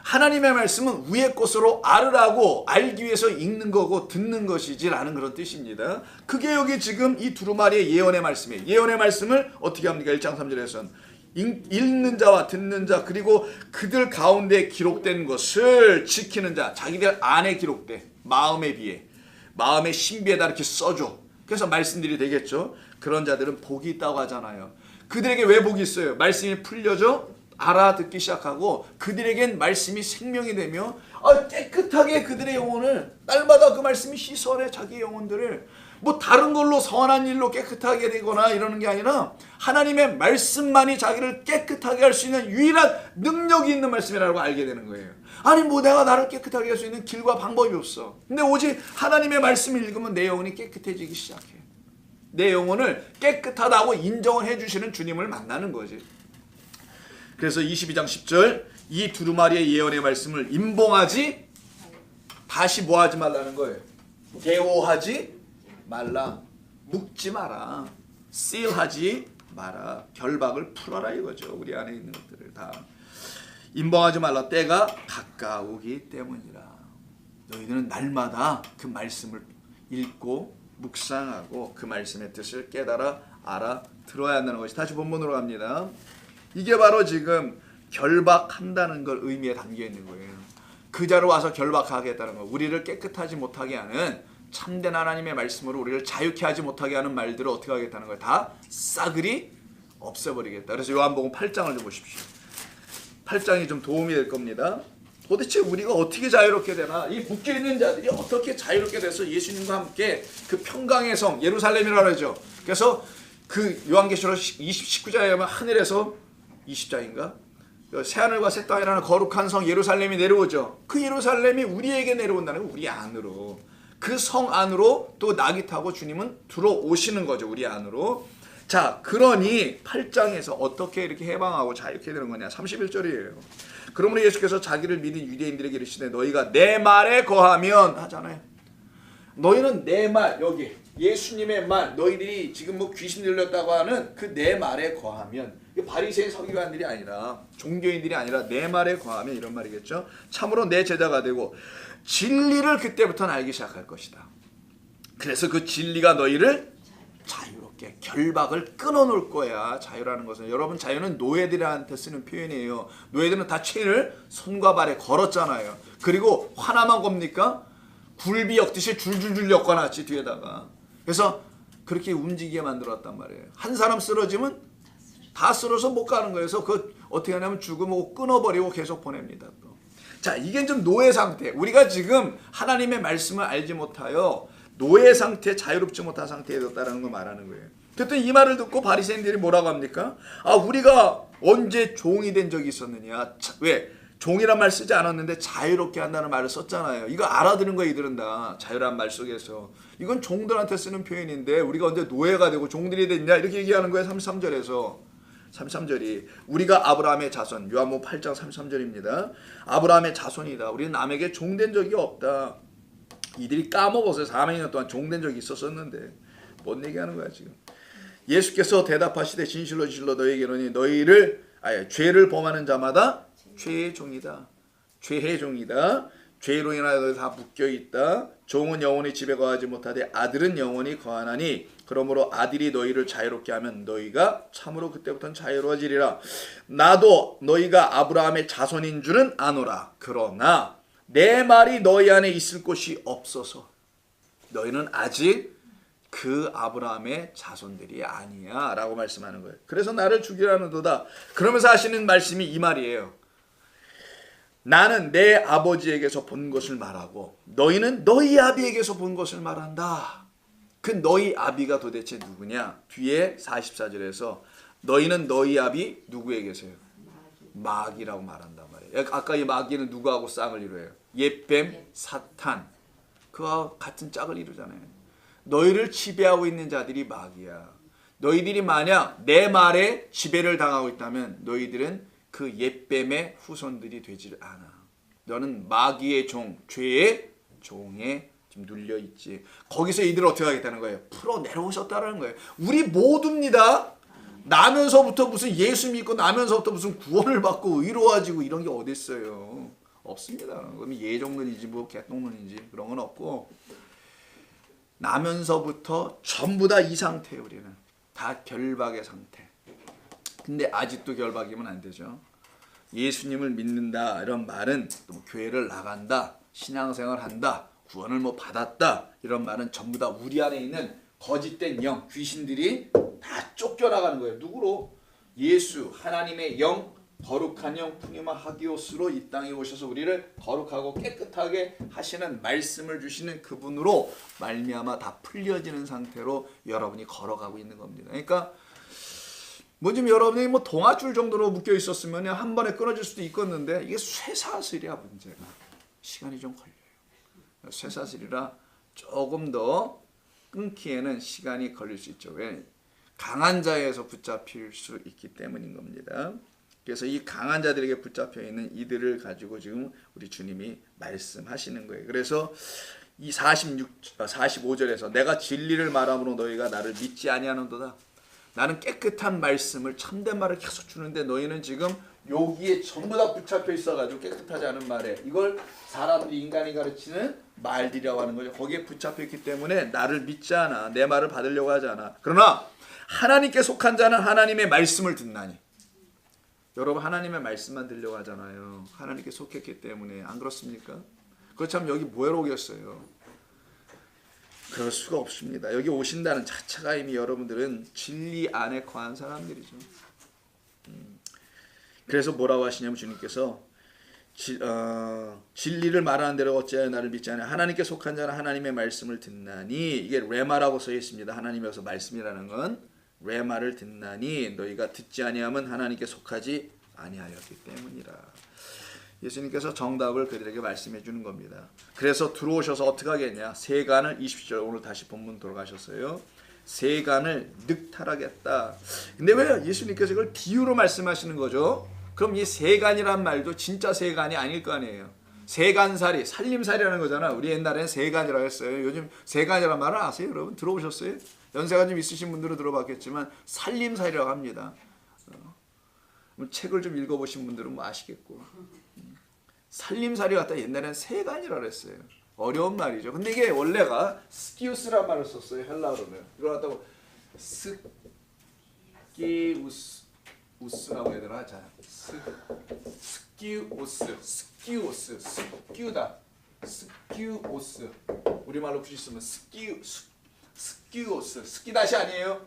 하나님의 말씀은 위의 것으로 알으라고 알기 위해서 읽는 거고 듣는 것이지라는 그런 뜻입니다. 그게 여기 지금 이 두루마리의 예언의 말씀이에요. 예언의 말씀을 어떻게 합니까? 1장 3절에서는 읽는 자와 듣는 자 그리고 그들 가운데 기록된 것을 지키는 자 자기들 안에 기록돼 마음에 비해 마음의 신비에다 이렇게 써줘. 그래서 말씀들이 되겠죠. 그런 자들은 복이 있다고 하잖아요. 그들에게 왜 복이 있어요? 말씀이 풀려져 알아듣기 시작하고 그들에겐 말씀이 생명이 되며 깨끗하게 그들의 영혼을 날마다 그 말씀이 씻어내 자기의 영혼들을 다른 걸로 선한 일로 깨끗하게 되거나 이러는 게 아니라 하나님의 말씀만이 자기를 깨끗하게 할 수 있는 유일한 능력이 있는 말씀이라고 알게 되는 거예요. 아니 내가 나를 깨끗하게 할 수 있는 길과 방법이 없어. 근데 오직 하나님의 말씀을 읽으면 내 영혼이 깨끗해지기 시작해. 내 영혼을 깨끗하다고 인정을 해주시는 주님을 만나는 거지. 그래서 22장 10절 이 두루마리의 예언의 말씀을 임봉하지 다시 하지 말라는 거예요. 개호하지 말라. 묶지 마라. seal하지 마라. 결박을 풀어라 이거죠. 우리 안에 있는 것들을 다. 임봉하지 말라. 때가 가까우기 때문이라. 너희들은 날마다 그 말씀을 읽고 묵상하고 그 말씀의 뜻을 깨달아 알아들어야 한다는 것이. 다시 본문으로 갑니다. 이게 바로 지금 결박한다는 걸 의미에 담겨 있는 거예요. 그 자로 와서 결박하겠다는 거. 우리를 깨끗하지 못하게 하는 참된 하나님의 말씀으로 우리를 자유케 하지 못하게 하는 말들을 어떻게 하겠다는 거예요. 다 싸그리 없애버리겠다. 그래서 요한복음 8장을 좀 보십시오. 8장이 좀 도움이 될 겁니다. 도대체 우리가 어떻게 자유롭게 되나? 이 묶여있는 자들이 어떻게 자유롭게 돼서 예수님과 함께 그 평강의 성 예루살렘이라고 하죠. 그래서 그 요한계시록 19장에 보면 하늘에서 20장인가? 새하늘과 새 땅이라는 거룩한 성 예루살렘이 내려오죠. 그 예루살렘이 우리에게 내려온다는 거. 우리 안으로. 그 성 안으로 또 낙이 타고 주님은 들어오시는 거죠. 우리 안으로. 자, 그러니 8장에서 어떻게 이렇게 해방하고 자유케 되는 거냐. 31절이에요. 그러므로 예수께서 자기를 믿은 유대인들에게 이르시되 너희가 내 말에 거하면 하잖아요. 너희는 내 말, 여기 예수님의 말, 너희들이 지금 귀신 들렸다고 하는 그 내 말에 거하면, 바리새인 서기관들이 아니라 종교인들이 아니라 내 말에 거하면 이런 말이겠죠. 참으로 내 제자가 되고 진리를 그때부터는 알기 시작할 것이다. 그래서 그 진리가 너희를 자유롭게 결박을 끊어놓을 거야. 자유라는 것은 여러분 자유는 노예들한테 쓰는 표현이에요. 노예들은 다 체인을 손과 발에 걸었잖아요. 그리고 화나만 겁니까? 굴비 엮듯이 줄줄줄 엮어놨지 뒤에다가. 그래서 그렇게 움직이게 만들었단 말이에요. 한 사람 쓰러지면 다 쓰러서 못 가는 거예요. 그래서 그 어떻게 하냐면 죽음하고 끊어버리고 계속 보냅니다. 또. 자, 이게 좀 노예 상태. 우리가 지금 하나님의 말씀을 알지 못하여 노예 상태, 자유롭지 못한 상태에 있다는 걸 말하는 거예요. 그랬더니 이 말을 듣고 바리새인들이 뭐라고 합니까? 우리가 언제 종이 된 적이 있었느냐? 왜? 종이란 말 쓰지 않았는데 자유롭게 한다는 말을 썼잖아요. 이거 알아들은 거야 이들은 다. 자유란 말 속에서. 이건 종들한테 쓰는 표현인데 우리가 언제 노예가 되고 종들이 됐냐? 이렇게 얘기하는 거예요. 33절에서. 33절이 우리가 아브라함의 자손. 요한복음 8장 33절입니다. 아브라함의 자손이다. 우리는 남에게 종된 적이 없다. 이들이 까먹어서 400년 동안 종된 적이 있었었는데 뭔 얘기하는 거야 지금. 예수께서 대답하시되 진실로 진실로 너희에게 이르노니 너희를 죄를 범하는 자마다 죄의 종이다. 죄의 종이다. 죄로 인하여 너희 다 묶여있다. 종은 영원히 집에 거하지 못하되 아들은 영원히 거하나니 그러므로 아들이 너희를 자유롭게 하면 너희가 참으로 그때부터는 자유로워지리라. 나도 너희가 아브라함의 자손인 줄은 아노라. 그러나 내 말이 너희 안에 있을 곳이 없어서 너희는 아직 그 아브라함의 자손들이 아니야 라고 말씀하는 거예요. 그래서 나를 죽이라는도다. 그러면서 하시는 말씀이 이 말이에요. 나는 내 아버지에게서 본 것을 말하고 너희는 너희 아비에게서 본 것을 말한다. 그 너희 아비가 도대체 누구냐? 뒤에 44절에서 너희는 너희 아비 누구에게서요? 마귀라고 말한단 말이에요. 아까 이 마귀는 누구하고 쌍을 이루어요? 옛뱀 사탄. 그와 같은 짝을 이루잖아요. 너희를 지배하고 있는 자들이 마귀야. 너희들이 만약 내 말에 지배를 당하고 있다면 너희들은 그 옛뱀의 후손들이 되질 않아. 너는 마귀의 종, 죄의 종에 지금 눌려 있지. 거기서 이들을 어떻게 하겠다는 거예요? 풀어 내려오셨다는 거예요. 우리 모두입니다. 나면서부터 무슨 예수 믿고 나면서부터 무슨 구원을 받고 의로워지고 이런 게 어디 있어요? 없습니다. 그럼 예종론이지 뭐 개똥론인지 그런 건 없고 나면서부터 전부 다 이 상태예요. 우리는 다 결박의 상태. 근데 아직도 결박이면 안 되죠. 예수님을 믿는다 이런 말은 또 교회를 나간다, 신앙생활 한다, 구원을 뭐 받았다 이런 말은 전부 다 우리 안에 있는 거짓된 영, 귀신들이 다 쫓겨나가는 거예요. 누구로? 예수, 하나님의 영, 거룩한 영, 푸니마 하기오스로 이 땅에 오셔서 우리를 거룩하고 깨끗하게 하시는 말씀을 주시는 그분으로 말미암아 다 풀려지는 상태로 여러분이 걸어가고 있는 겁니다. 그러니까 뭐 지금 여러분이 뭐 동아줄 정도로 묶여 있었으면 한 번에 끊어질 수도 있겠는데 이게 쇠사슬이야 문제가. 시간이 좀 걸려요. 쇠사슬이라 조금 더 끊기에는 시간이 걸릴 수 있죠. 왜? 강한 자에서 붙잡힐 수 있기 때문인 겁니다. 그래서 이 강한 자들에게 붙잡혀 있는 이들을 가지고 지금 우리 주님이 말씀하시는 거예요. 그래서 이 45절에서 내가 진리를 말함으로 너희가 나를 믿지 아니하는도다. 나는 깨끗한 말씀을 참된 말을 계속 주는데 너희는 지금 여기에 전부 다 붙잡혀 있어가지고 깨끗하지 않은 말에 이걸 사람들이 인간이 가르치는 말들이라고 하는 거죠. 거기에 붙잡혀 있기 때문에 나를 믿지 않아. 내 말을 받으려고 하지 않아. 그러나 하나님께 속한 자는 하나님의 말씀을 듣나니. 여러분 하나님의 말씀만 들려고 하잖아요. 하나님께 속했기 때문에. 안 그렇습니까? 그렇다면 여기 뭐하러 오겠어요? 그럴 수가 없습니다. 여기 오신다는 자체가 이미 여러분들은 진리 안에 거한 사람들이죠. 그래서 뭐라고 하시냐면 주님께서 진리를 말하는 대로 어찌하여 나를 믿지 않냐. 하나님께 속한 자는 하나님의 말씀을 듣나니. 이게 레마라고 써 있습니다. 하나님에서 말씀이라는 건 레마를 듣나니 너희가 듣지 아니하면 하나님께 속하지 아니하였기 때문이라. 예수님께서 정답을 그들에게 말씀해 주는 겁니다. 그래서 들어오셔서 어떻게 하겠냐. 세간을 20절 오늘 다시 본문 돌아가셨어요. 세간을 늑탈하겠다. 근데 왜 예수님께서 이걸 비유로 말씀하시는 거죠? 그럼 이 세간이란 말도 진짜 세간이 아닐 거 아니에요. 세간살이, 살림살이라는 거잖아. 우리 옛날에는 세간이라고 했어요. 요즘 세간이란 말을 아세요 여러분? 들어보셨어요? 연세가 좀 있으신 분들은 들어봤겠지만 살림살이라고 합니다. 책을 좀 읽어보신 분들은 뭐 아시겠고. 살림살이 갖다 옛날에는 세간이라고 했어요. 어려운 말이죠. 근데 이게 원래가 스키우스란 말을 썼어요. 헬라어로는. 이걸 갖다가 스키우스라고 해야 되나? 자, 스키우다. 스키우스. 우리말로 붙이시면 스키우스. 스키다시 아니에요?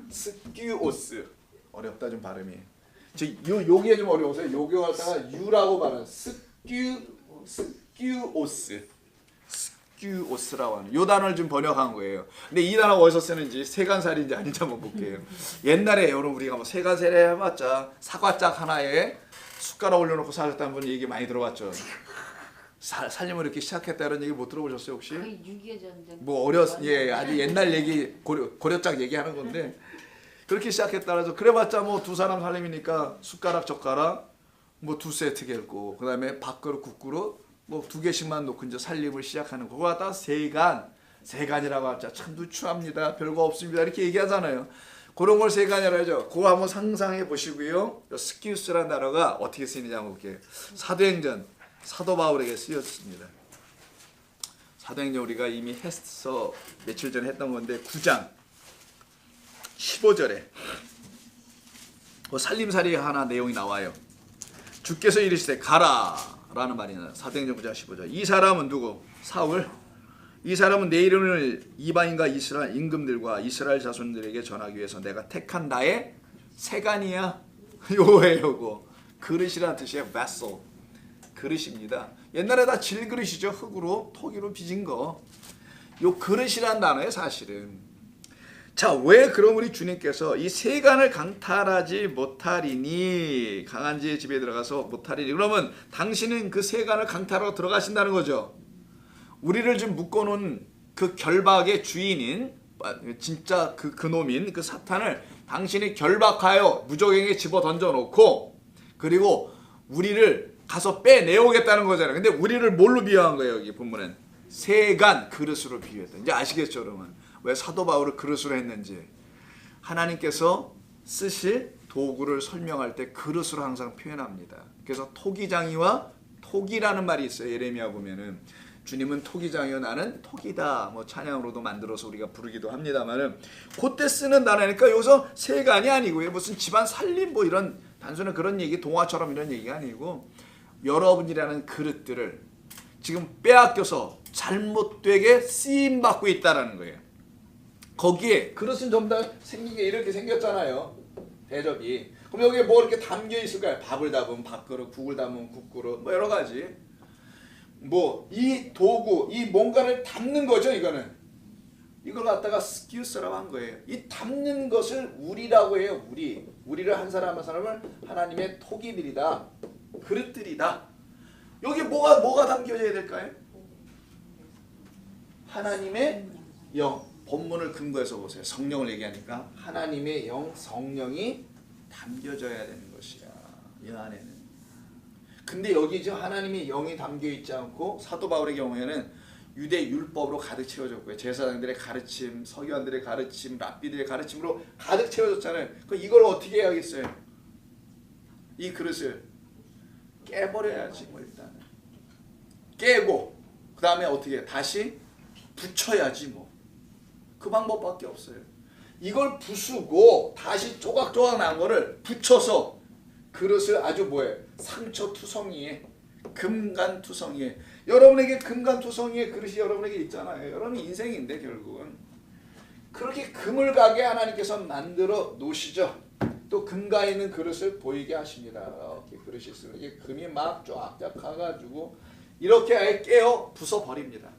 스키우스. 어렵다 좀 발음이. 요게 좀 어려워서 요게 갖다가 유라고 말하는 스키우스라고 하는 요 단어를 좀 번역한 거예요. 근데 이 단어가 어디서 쓰는지 세간살인지 아닌지 한번 볼게요. 옛날에 여러분 우리가 뭐 세간살이 해봤자 사과짝 하나에 숟가락 올려놓고 살았다는 분 얘기 많이 들어봤죠. 살림을 이렇게 시작했다 이런 얘기 못 들어보셨어요 혹시?
6.25 전쟁.
뭐 아주 옛날 얘기 고려짝 얘기하는 건데 그렇게 시작했다 그래서 그래봤자 뭐 두 사람 살림이니까 숟가락 젓가락 뭐 2세트 겔고 그다음에 밥그릇 국그릇 뭐 2개씩만 놓고 이제 살림을 시작하는 거. 그거 갖다가 세간이라고 하자 참 누추합니다. 별거 없습니다. 이렇게 얘기하잖아요. 그런 걸 세간이라고 하죠. 그거 한번 상상해 보시고요. 스키우스라는 단어가 어떻게 쓰이는지 한번 볼게요. 사도행전 사도 바울에게 쓰였습니다. 사도행전 우리가 이미 했어 며칠 전에 했던 건데 9장 15절에 살림살이 하나 내용이 나와요. 주께서 이르시되 가라 라는 말이 나요. 사도행전 9장 15절. 이 사람은 누구? 사울. 이 사람은 내 이름을 이방인과 이스라엘 임금들과 이스라엘 자손들에게 전하기 위해서 내가 택한 나의 세간이야. 요거예요. 요거. 그릇이라는 뜻이에요. vessel. 그릇입니다. 옛날에 다 질그릇이죠. 흙으로 토기로 빚은 거. 요 그릇이란 단어예요, 사실은. 자, 왜 그럼 우리 주님께서 이 세간을 강탈하지 못하리니, 강한 자의 집에 들어가서 못하리니, 그러면 당신은 그 세간을 강탈하러 들어가신다는 거죠. 우리를 좀 묶어놓은 그 결박의 주인인, 진짜 그놈인 그 사탄을 당신이 결박하여 무적행에 집어 던져놓고, 그리고 우리를 가서 빼내오겠다는 거잖아요. 근데 우리를 뭘로 비유한 거예요? 여기 본문은 세간 그릇으로 비유했다. 이제 아시겠죠, 여러분? 왜 사도 바울을 그릇으로 했는지. 하나님께서 쓰실 도구를 설명할 때 그릇으로 항상 표현합니다. 그래서 토기장이와 토기라는 말이 있어요. 예레미야 보면은 주님은 토기장이요 나는 토기다, 뭐 찬양으로도 만들어서 우리가 부르기도 합니다만은, 그때 쓰는 단어니까 여기서 세간이 아니고요, 무슨 집안 살림 뭐 이런 단순한 그런 얘기, 동화처럼 이런 얘기가 아니고, 여러분이라는 그릇들을 지금 빼앗겨서 잘못되게 쓰임 받고 있다라는 거예요. 거기에 그릇은 좀 더 생긴 게 이렇게 생겼잖아요, 대접이. 그럼 여기에 뭐 이렇게 담겨 있을까요? 밥을 담으면 밥그릇, 국을 담으면 국그릇, 뭐 여러 가지. 뭐 이 도구, 이 뭔가를 담는 거죠. 이거는 이걸 갖다가 스키우스라고 한 거예요. 이 담는 것을 우리라고 해요. 우리를 한 사람 한 사람을 하나님의 토기들이다, 그릇들이다. 여기 뭐가 담겨져야 될까요? 하나님의 영. 본문을 근거해서 보세요. 성령을 얘기하니까 하나님의 영, 성령이 담겨져야 되는 것이야, 이 안에는. 근데 여기 이제 하나님의 영이 담겨 있지 않고, 사도 바울의 경우에는 유대 율법으로 가득 채워졌고요. 제사장들의 가르침, 서기관들의 가르침, 랍비들의 가르침으로 가득 채워졌잖아요. 그럼 이걸 어떻게 해야겠어요? 이 그릇을 깨버려야지. 뭐 일단은 깨고 그 다음에 어떻게 다시 붙여야지. 뭐 그 방법밖에 없어요. 이걸 부수고 다시 조각조각 난 거를 붙여서 그릇을 아주 뭐예요? 상처투성이에, 금간투성이에. 여러분에게 금간투성이의 그릇이 여러분에게 있잖아요. 여러분 인생인데 결국은 그렇게 금을 가게 하나님께서 만들어 놓으시죠. 또 금가 있는 그릇을 보이게 하십니다. 이렇게 그릇이 있으면 이게 금이 막 쫙쫙 가가지고 이렇게 아예 깨어 부숴버립니다.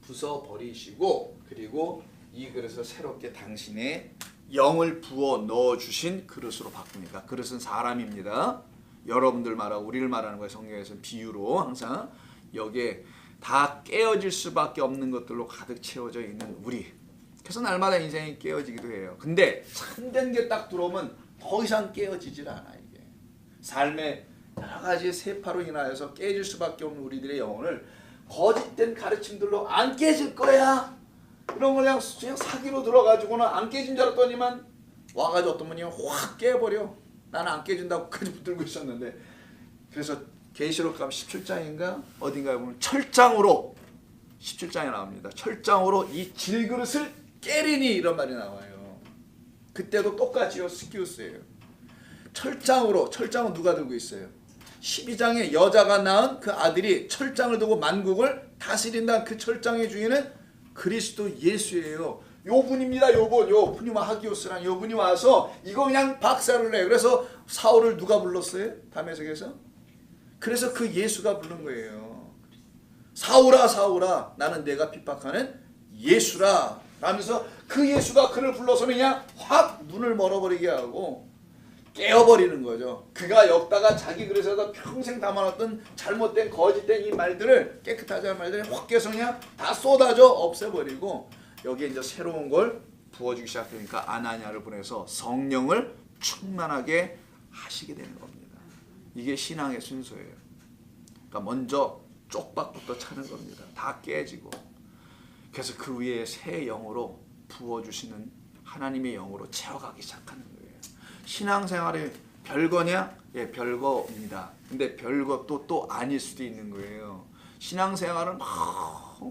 부숴버리시고, 그리고 이 그릇을 새롭게 당신의 영을 부어 넣어주신 그릇으로 바꿉니다. 그릇은 사람입니다. 여러분들 말하고 우리를 말하는 거예요. 성경에서는 비유로 항상 여기에 다 깨어질 수밖에 없는 것들로 가득 채워져 있는 우리. 그래서 날마다 인생이 깨어지기도 해요. 근데 참된 게 딱 들어오면 더 이상 깨어지질 않아. 이게 삶의 여러 가지 세파로 인하여서 깨질 수밖에 없는 우리들의 영혼을 거짓된 가르침들로 안 깨질 거야, 그런 거 그냥 사기로 들어가지고는 안 깨진 줄 알았더니만 와가지고 어떤 분이 확 깨버려. 나는 안 깨진다고까지 붙들고 있었는데. 그래서 계시록 가면 17장인가 어딘가에 보면 철장으로, 17장에 나옵니다. 철장으로 이 질그릇을 깨리니, 이런 말이 나와요. 그때도 똑같이요, 스키우스예요. 철장으로. 철장은 누가 들고 있어요? 12장에 여자가 낳은 그 아들이 철장을 두고 만국을 다스린다는 그 철장의 주인은 그리스도 예수예요. 요 분입니다. 요 푸니마 하기오스란 요 분이 와서 이거 그냥 박살을 내요. 그래서 사울을 누가 불렀어요? 다메섹에서? 그래서 그 예수가 부른 거예요. 사울아 사울아 나는 내가 핍박하는 예수라 라면서 그 예수가 그를 불러서는 그냥 확 눈을 멀어버리게 하고 깨어버리는 거죠. 그가 엮다가 자기 그릇에다 평생 담아놨던 잘못된 거짓된 이 말들을, 깨끗하지 않은 말들을 확 깨서 그냥 다 쏟아져 없애버리고, 여기에 이제 새로운 걸 부어주기 시작하니까 아나니아를 보내서 성령을 충만하게 하시게 되는 겁니다. 이게 신앙의 순서예요. 그러니까 먼저 쪽박부터 차는 겁니다. 다 깨지고. 그래서 그 위에 새 영으로 부어주시는 하나님의 영으로 채워가기 시작하는 거예요. 신앙생활이 별거냐? 예, 별거입니다. 근데 별것도 또 아닐 수도 있는 거예요. 신앙생활은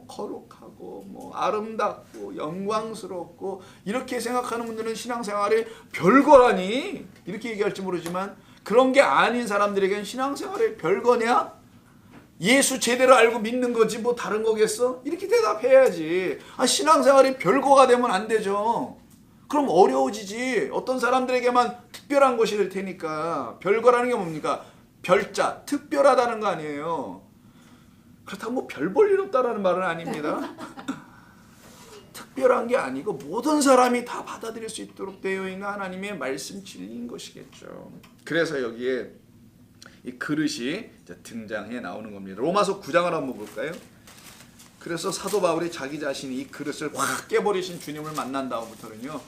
거룩하고 뭐 아름답고 영광스럽고 이렇게 생각하는 분들은 신앙생활이 별거라니 이렇게 얘기할지 모르지만, 그런 게 아닌 사람들에게는 신앙생활이 별거냐? 예수 제대로 알고 믿는 거지 뭐 다른 거겠어? 이렇게 대답해야지. 신앙생활이 별거가 되면 안 되죠. 그럼 어려워지지. 어떤 사람들에게만 특별한 것이 될 테니까. 별거라는 게 뭡니까? 별자, 특별하다는 거 아니에요. 그렇다고 뭐 별 볼 일 없다라는 말은 아닙니다. 특별한 게 아니고 모든 사람이 다 받아들일 수 있도록 되어 있는 하나님의 말씀 진리인 것이겠죠. 그래서 여기에 이 그릇이 등장해 나오는 겁니다. 로마서 9장을 한번 볼까요? 그래서 사도 바울이 자기 자신이 이 그릇을 확 깨버리신 주님을 만난 다음부터는요,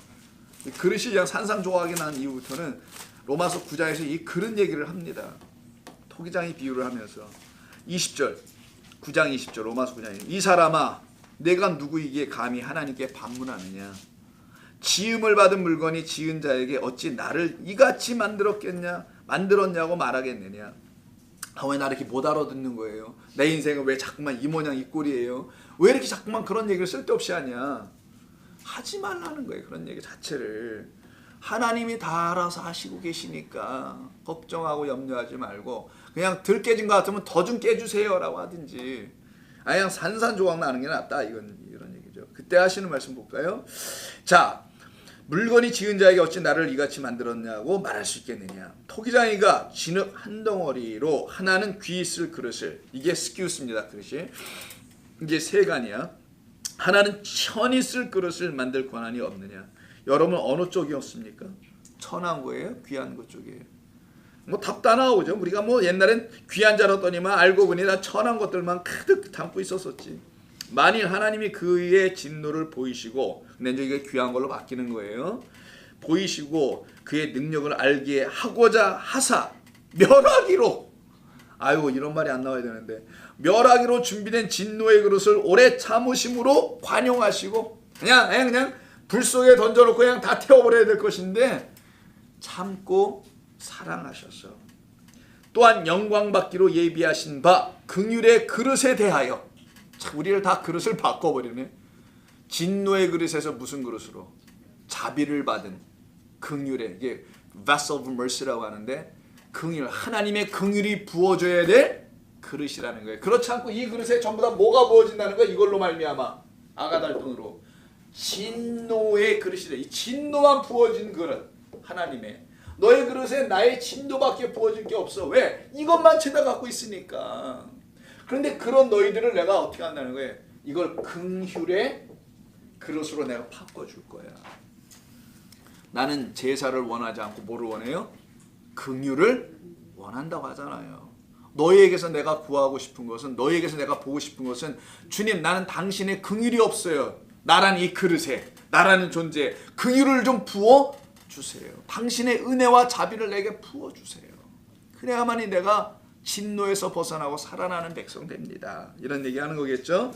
이 그릇이 그냥 산산조각이 난 이후부터는 로마서 9장에서 이 그릇 얘기를 합니다. 토기장이 비유를 하면서 20절, 9장 20절 로마서 9장, 이 사람아 내가 누구이기에 감히 하나님께 반문하느냐. 지음을 받은 물건이 지은 자에게 어찌 나를 이같이 만들었냐고 말하겠느냐. 왜 나를 이렇게 못 알아듣는 거예요? 내 인생은 왜 자꾸만 이 모양 이 꼴이에요? 왜 이렇게 자꾸만 그런 얘기를 쓸데없이 하냐. 하지 말라는 거예요. 그런 얘기 자체를. 하나님이 다 알아서 하시고 계시니까 걱정하고 염려하지 말고 그냥 덜 깨진 것 같으면 더 좀 깨주세요 라고 하든지, 그냥 산산조각 나는 게 낫다, 이런 얘기죠. 그때 하시는 말씀 볼까요? 자, 물건이 지은 자에게 어찌 나를 이같이 만들었냐고 말할 수 있겠느냐. 토기장이가 진흙 한 덩어리로 하나는 귀 있을 그릇을, 이게 스키우스입니다. 그릇이 이게 세간이야. 하나는 천 있을 그릇을 만들 권한이 없느냐. 여러분 어느 쪽이었습니까? 천한 거예요? 귀한 것 쪽이에요? 뭐 답 다 나오죠. 우리가 뭐 옛날엔 귀한 자였더니만 알고 보니 다 천한 것들만 가득 담고 있었었지. 만일 하나님이 그의 진노를 보이시고, 근데 이제 이게 귀한 걸로 바뀌는 거예요. 보이시고 그의 능력을 알게 하고자 하사 멸하기로, 아유 이런 말이 안 나와야 되는데, 멸하기로 준비된 진노의 그릇을 오래 참으심으로 관용하시고, 그냥 불 속에 던져놓고 그냥 다 태워버려야 될 것인데 참고 사랑하셔서 또한 영광받기로 예비하신 바 긍휼의 그릇에 대하여, 참 우리를 다 그릇을 바꿔버리네. 진노의 그릇에서 무슨 그릇으로? 자비를 받은 긍휼의, 이게 vessel of mercy라고 하는데, 긍휼, 하나님의 긍휼이 부어줘야 될 그릇이라는 거예요. 그렇지 않고 이 그릇에 전부 다 뭐가 부어진다는 거야? 이걸로 말미암아 아가달돈으로 진노의 그릇이래. 이 진노만 부어진 그릇, 하나님의. 너의 그릇에 나의 진노밖에 부어진 게 없어. 왜? 이것만 채다 갖고 있으니까. 그런데 그런 너희들을 내가 어떻게 한다는 거예요? 이걸 긍휼의 그릇으로 내가 바꿔줄 거야. 나는 제사를 원하지 않고 뭐를 원해요? 긍휼을 원한다고 하잖아요. 너희에게서 내가 구하고 싶은 것은, 너희에게서 내가 보고 싶은 것은, 주님 나는 당신의 긍휼이 없어요. 나란 이 그릇에, 나라는 존재에 긍휼을 좀 부어주세요. 당신의 은혜와 자비를 내게 부어주세요. 그래야만이 내가 진노에서 벗어나고 살아나는 백성 됩니다. 이런 얘기하는 거겠죠.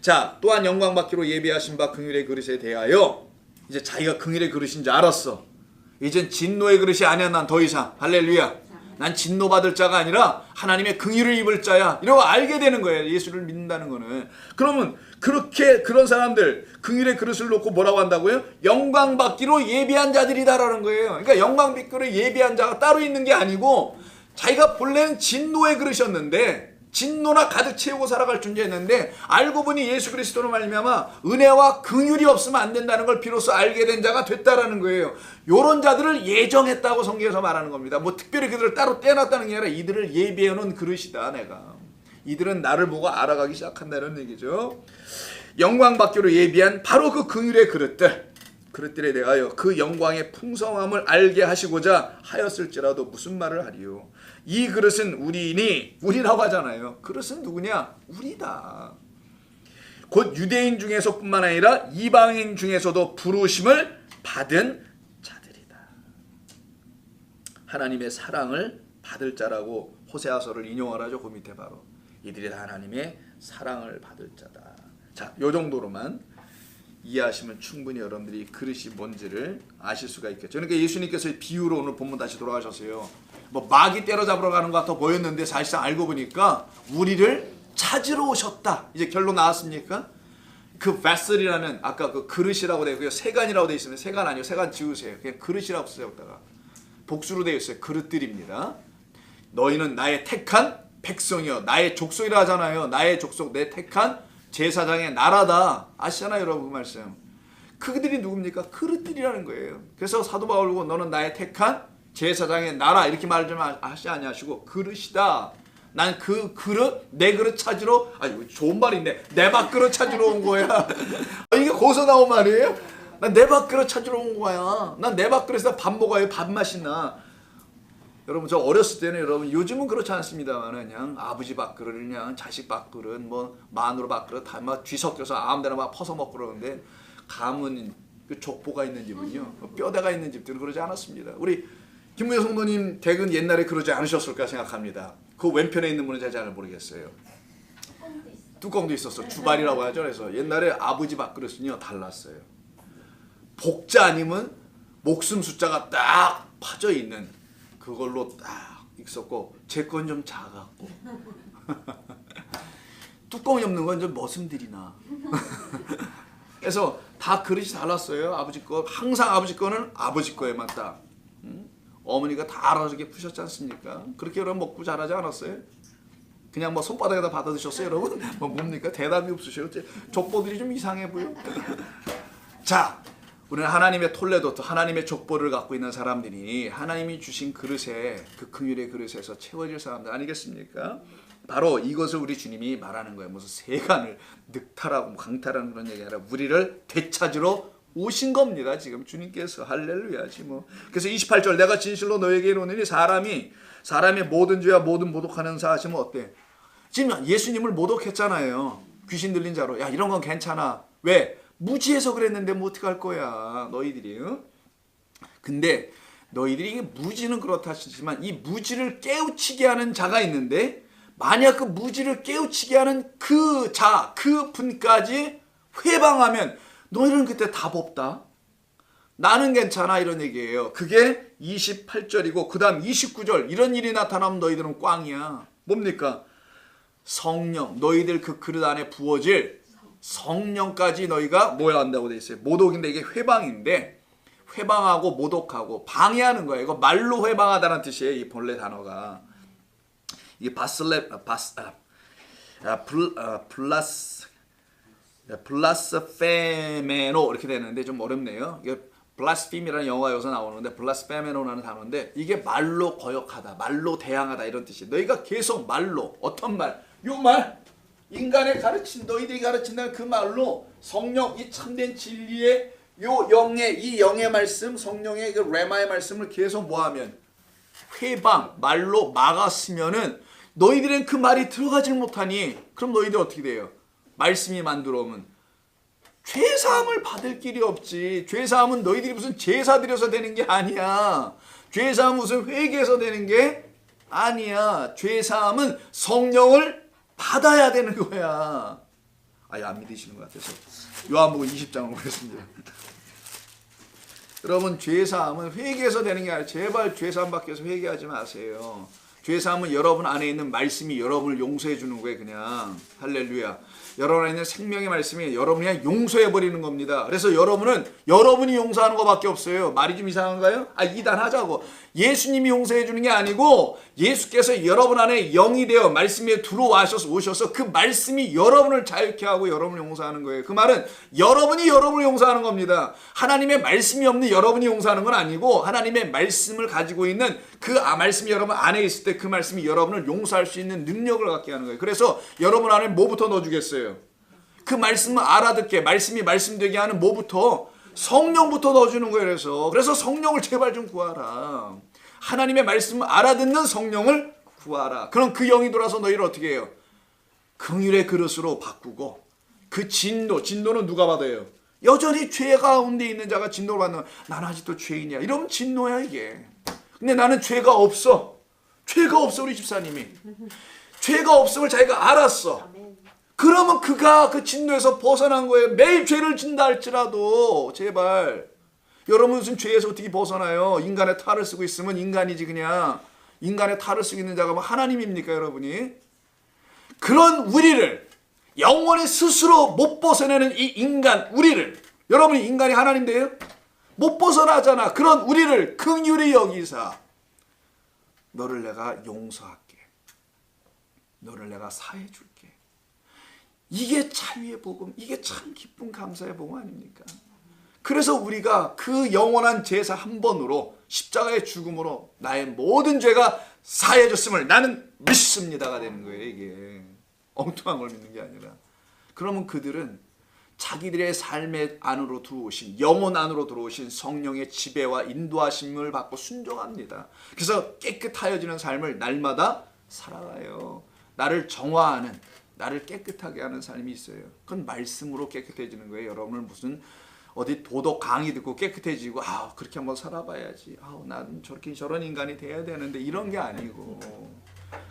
자, 또한 영광받기로 예비하신 바 긍휼의 그릇에 대하여, 이제 자기가 긍휼의 그릇인 줄 알았어. 이젠 진노의 그릇이 아니야. 난 더 이상, 할렐루야, 난 진노받을 자가 아니라 하나님의 긍휼을 입을 자야, 이러고 알게 되는 거예요. 예수를 믿는다는 거는. 그러면 그렇게 그런 사람들 긍휼의 그릇을 놓고 뭐라고 한다고요? 영광받기로 예비한 자들이다라는 거예요. 그러니까 영광받기로 예비한 자가 따로 있는 게 아니고, 자기가 본래는 진노의 그릇이었는데, 진노나 가득 채우고 살아갈 존재였는데, 알고 보니 예수 그리스도로 말미암아 은혜와 긍휼이 없으면 안 된다는 걸 비로소 알게 된 자가 됐다라는 거예요. 요런 자들을 예정했다고 성경에서 말하는 겁니다. 뭐 특별히 그들을 따로 떼어놨다는 게 아니라 이들을 예비해 놓은 그릇이다. 내가 이들은 나를 보고 알아가기 시작한다는 얘기죠. 영광받기로 예비한 바로 그 긍휼의 그릇들에 대하여 그 영광의 풍성함을 알게 하시고자 하였을지라도 무슨 말을 하리요. 이 그릇은 우리니, 우리라고 하잖아요. 그릇은 누구냐? 우리다. 곧 유대인 중에서뿐만 아니라 이방인 중에서도 부르심을 받은 자들이다. 하나님의 사랑을 받을 자라고 호세아서를 인용하라죠. 그 밑에 바로 이들이 다 하나님의 사랑을 받을 자다. 자, 요 정도로만 이해하시면 충분히 여러분들이 그릇이 뭔지를 아실 수가 있겠죠. 그러니까 예수님께서 비유로 오늘 본문 다시 돌아가셨어요. 뭐 마귀 때려잡으러 가는 것 같아 보였는데 사실상 알고 보니까 우리를 찾으러 오셨다. 이제 결론 나왔습니까? 그 vessel이라는, 아까 그 그릇이라고 되어 있고요. 세간이라고 되어 있으면 세간 아니요. 세간 지우세요. 그냥 그릇이라고 쓰였다가 복수로 되어 있어요. 그릇들입니다. 너희는 나의 택한 백성이요, 나의 족속이라 하잖아요. 나의 족속, 내 택한 제사장의 나라다. 아시잖아요, 여러분 그 말씀. 그들이 누굽니까? 그릇들이라는 거예요. 그래서 사도 바울은 너는 나의 택한 제사장의 나라 이렇게 말 좀 하시 아니하시고 그릇이다. 난 그 그릇, 내 그릇 찾으러, 이거 좋은 말인데, 내 밥그릇 찾으러 온 거야. 이게 거기서 나온 말이에요? 난 내 밥그릇 찾으러 온 거야. 난 내 밥그릇에서 밥 먹어야 밥맛이 나. 여러분, 저 어렸을 때는 여러분, 요즘은 그렇지 않습니다만, 그냥 아버지 밥그릇, 그냥 자식 밥그릇, 뭐, 마누라 밥그릇, 다 막 뒤섞여서 아무데나 막 퍼서 먹고 그러는데, 감은 그 족보가 있는 집은요, 뼈대가 있는 집들은 그러지 않았습니다. 우리 김무효 성도님 댁은 옛날에 그러지 않으셨을까 생각합니다. 그 왼편에 있는 분은 제가 잘 모르겠어요. 뚜껑도 있었어. 주발이라고 하죠. 그래서 옛날에 아버지 밥그릇은요 달랐어요. 복자 아니면 목숨 숫자가 딱 파져 있는 그걸로 딱 있었고, 제 건 좀 작았고 뚜껑이 없는 건 좀 머슴들이나 그래서 다 그릇이 달랐어요. 아버지 거 항상 아버지 거는 아버지 거에만 딱. 어머니가 다 알아서 이렇게 푸셨지 않습니까? 그렇게 여러분 먹고 자라지 않았어요? 그냥 뭐 손바닥에다 받아 드셨어요, 여러분? 뭐 뭡니까? 대답이 없으셔요. 족보들이 좀 이상해 보여. 자, 우리는 하나님의 톨레도트, 하나님의 족보를 갖고 있는 사람들이 하나님이 주신 그릇에, 그 긍휼의 그릇에서 채워질 사람들 아니겠습니까? 바로 이것을 우리 주님이 말하는 거예요. 무슨 세간을 늑탈하고 강탈하는 그런 얘기 아니라 우리를 되찾으러 오신 겁니다. 지금 주님께서. 할렐루야지 뭐. 그래서 28절, 내가 진실로 너에게 이르노니 사람의 모든 죄와 모든 모독하는 사 하시면 어때? 지금 예수님을 모독했잖아요. 귀신 들린 자로. 야, 이런 건 괜찮아. 왜? 무지해서 그랬는데 뭐 어떡할 거야, 너희들이. 근데 너희들이 이게 무지는 그렇다 하시지만 이 무지를 깨우치게 하는 자가 있는데, 만약 그 무지를 깨우치게 하는 그 자, 그 분까지 회방하면 너희는 그때 답 없다. 나는 괜찮아, 이런 얘기예요. 그게 28절이고 그 다음 29절, 이런 일이 나타나면 너희들은 꽝이야. 뭡니까? 성령, 너희들 그 그릇 안에 부어질 성령까지 너희가 뭐야 한다고 돼 있어요. 모독인데 이게 회방인데, 회방하고 모독하고 방해하는 거예요. 이거 말로 회방하다는 뜻이에요. 이 본래 단어가. 이게 블라스페메노 이렇게 되는데 좀 어렵네요. 이게 블라스피미라는 영어가 여기서 나오는데 블라스페메노라는 단어인데, 이게 말로 거역하다, 말로 대항하다 이런 뜻이에요. 너희가 계속 말로, 어떤 말? 요 말, 인간의 가르친, 너희들이 가르친다는 그 말로 성령, 이 참된 진리의 요 영의, 이 영의 말씀, 성령의 그 레마의 말씀을 계속 뭐하면 회방, 말로 막았으면은 너희들은 그 말이 들어가질 못하니, 그럼 너희들 어떻게 돼요? 말씀이 만들어 오면 죄사함을 받을 길이 없지. 죄사함은 너희들이 무슨 제사 드려서 되는 게 아니야. 죄사함은 무슨 회개해서 되는 게 아니야. 죄사함은 성령을 받아야 되는 거야. 아예 안 믿으시는 것 같아서 요한복음 20장을 보겠습니다. 여러분, 죄사함은 회개해서 되는 게 아니라 제발 죄사함 받기 위해서 회개하지 마세요. 죄사함은 여러분 안에 있는 말씀이 여러분을 용서해 주는 거예요. 그냥 할렐루야. 여러분 안에 있는 생명의 말씀이 여러분이 그냥 용서해 버리는 겁니다. 그래서 여러분은 여러분이 용서하는 것밖에 없어요. 말이 좀 이상한가요? 이단하자고. 예수님이 용서해 주는 게 아니고 예수께서 여러분 안에 영이 되어 말씀에 들어오셔서 그 말씀이 여러분을 자유케 하고 여러분을 용서하는 거예요. 그 말은 여러분이 여러분을 용서하는 겁니다. 하나님의 말씀이 없는 여러분이 용서하는 건 아니고, 하나님의 말씀을 가지고 있는 그 말씀이 여러분 안에 있을 때 그 말씀이 여러분을 용서할 수 있는 능력을 갖게 하는 거예요. 그래서 여러분 안에 뭐부터 넣어주겠어요? 그 말씀을 알아듣게, 말씀이 말씀되게 하는 뭐부터? 성령부터 넣어주는 거예요. 그래서 성령을 제발 좀 구하라. 하나님의 말씀을 알아듣는 성령을 구하라. 그럼 그 영이 돌아서 너희를 어떻게 해요? 긍휼의 그릇으로 바꾸고, 그 진노는 누가 받아요? 여전히 죄 가운데 있는 자가 진노를 받는 거야. 나는 아직도 죄인이야. 이러면 진노야 이게. 근데 나는 죄가 없어. 죄가 없어. 우리 집사님이 죄가 없음을 자기가 알았어. 그러면 그가 그 진노에서 벗어난 거예요. 매일 죄를 진다 할지라도. 제발. 여러분 무슨 죄에서 어떻게 벗어나요? 인간의 탈을 쓰고 있으면 인간이지 그냥. 인간의 탈을 쓰고 있는 자가 뭐 하나님입니까 여러분이? 그런 우리를 영원히 스스로 못 벗어내는 이 인간 우리를, 여러분이 인간이 하나님인데요? 못 벗어나잖아. 그런 우리를 긍휼히 여기사 너를 내가 용서할게. 너를 내가 사해 줄게. 이게 자유의 복음, 이게 참 기쁜 감사의 복음 아닙니까? 그래서 우리가 그 영원한 제사 한 번으로 십자가의 죽음으로 나의 모든 죄가 사해졌음을 나는 믿습니다가 되는 거예요. 이게 엉뚱한 걸 믿는 게 아니라. 그러면 그들은 자기들의 삶의 안으로 들어오신, 영혼 안으로 들어오신 성령의 지배와 인도하심을 받고 순종합니다. 그래서 깨끗하여지는 삶을 날마다 살아가요. 나를 정화하는, 나를 깨끗하게 하는 삶이 있어요. 그건 말씀으로 깨끗해지는 거예요. 여러분을 무슨 어디 도덕 강의 듣고 깨끗해지고 그렇게 한번 살아봐야지, 난 저렇게 저런 인간이 돼야 되는데, 이런 게 아니고,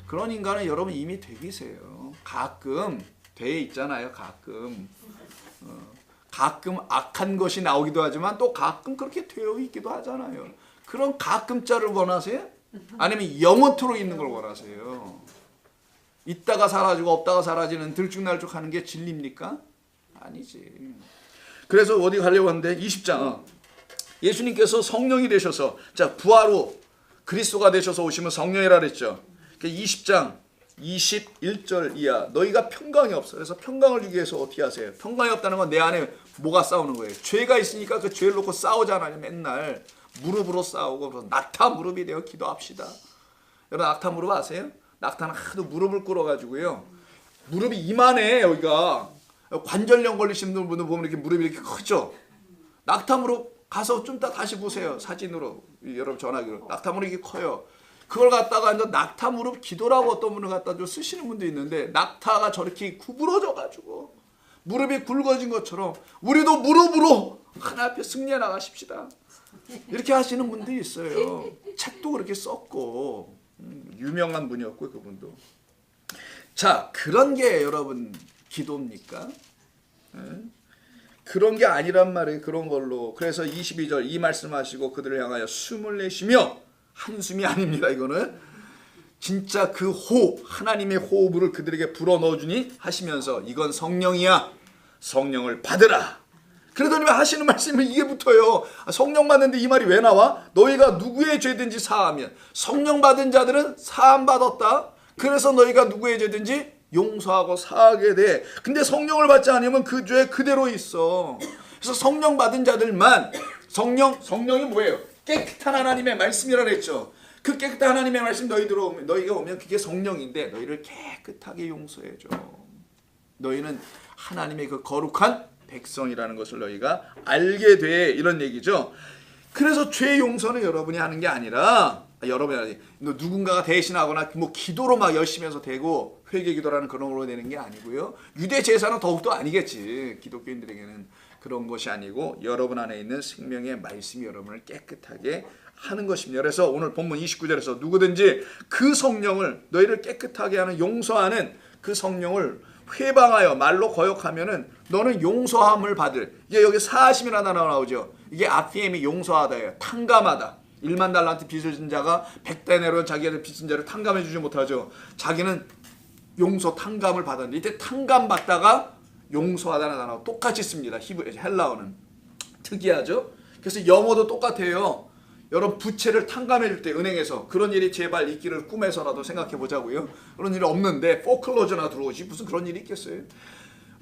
그런 인간은 여러분 이미 돼 계세요. 가끔 돼 있잖아요. 가끔 악한 것이 나오기도 하지만 또 가끔 그렇게 되어 있기도 하잖아요. 그런 가끔자를 원하세요? 아니면 영원토록 있는 걸 원하세요? 있다가 사라지고 없다가 사라지는 들쭉날쭉하는 게 진리입니까? 아니지. 그래서 어디 가려고 하는데 20장 예수님께서 성령이 되셔서, 자, 부활 후 그리스도가 되셔서 오시면 성령이라 그랬죠. 20장 21절 이하, 너희가 평강이 없어. 그래서 평강을 주기 위해서 어떻게 하세요? 평강이 없다는 건 내 안에 뭐가 싸우는 거예요? 죄가 있으니까 그 죄를 놓고 싸우잖아요. 맨날 무릎으로 싸우고. 그래서 낙타 무릎이 되어 기도합시다. 여러분 낙타 무릎 아세요? 낙타는 하도 무릎을 꿇어가지고요, 무릎이 이만해. 여기가 관절염 걸리신 분들 보면 이렇게 무릎이 이렇게 크죠. 낙타 무릎 가서 좀 이따 다시 보세요. 사진으로 여러분 전화기로. 낙타 무릎이 이렇게 커요. 그걸 갖다가 이제 낙타 무릎 기도라고 어떤 분을 갖다 좀 쓰시는 분도 있는데, 낙타가 저렇게 구부러져 가지고 무릎이 굵어진 것처럼 우리도 무릎으로 하나님 앞에 승리해 나가십시다. 이렇게 하시는 분들이 있어요. 책도 그렇게 썼고, 유명한 분이었고 그분도. 자, 그런 게 여러분 기도입니까? 그런 게 아니란 말이에요. 그런 걸로. 그래서 22절 이 말씀하시고 그들을 향하여 숨을 내쉬며, 한숨이 아닙니다. 이거는 진짜 그 호흡, 하나님의 호흡을 그들에게 불어넣어주니 하시면서, 이건 성령이야, 성령을 받으라. 그러더니 하시는 말씀이 이게 붙어요. 성령 받는데 이 말이 왜 나와? 너희가 누구의 죄든지 사하면, 성령 받은 자들은 사함 받았다. 그래서 너희가 누구의 죄든지 용서하고 사하게 돼. 근데 성령을 받지 않으면 그 죄 그대로 있어. 그래서 성령 받은 자들만, 성령이 뭐예요? 깨끗한 하나님의 말씀이라 그랬죠. 그 깨끗한 하나님의 말씀 너희가 오면 그게 성령인데, 너희를 깨끗하게 용서해줘. 너희는 하나님의 그 거룩한 백성이라는 것을 너희가 알게 돼. 이런 얘기죠. 그래서 죄 용서는 여러분이 하는 게 아니라, 여러분이 누군가가 대신하거나 뭐 기도로 막 열심히 해서 되고, 회개 기도라는 그런 걸로 되는 게 아니고요. 유대 제사는 더욱더 아니겠지. 기독교인들에게는 그런 것이 아니고, 여러분 안에 있는 생명의 말씀이 여러분을 깨끗하게 하는 것입니다. 그래서 오늘 본문 29절에서 누구든지 그 성령을, 너희를 깨끗하게 하는, 용서하는 그 성령을 회방하여 말로 거역하면은 너는 용서함을 받을. 이게 여기 사하심이라는 단어가 나오죠. 이게 아피엠이 용서하다예요. 탕감하다. 1만 달란트 빚을 진 자가 100데나리온 자기의 빚진 자를 탕감해 주지 못하죠. 자기는 용서 탕감을 받았는데, 이때 탕감 받다가 용서하다는 단어가 똑같이 씁니다. 헬라어는. 특이하죠? 그래서 영어도 똑같아요. 여러분 부채를 탕감해 줄 때 은행에서, 그런 일이 제발 있기를 꿈에서라도 생각해 보자고요. 그런 일이 없는데 포클로저나 들어오지 무슨 그런 일이 있겠어요.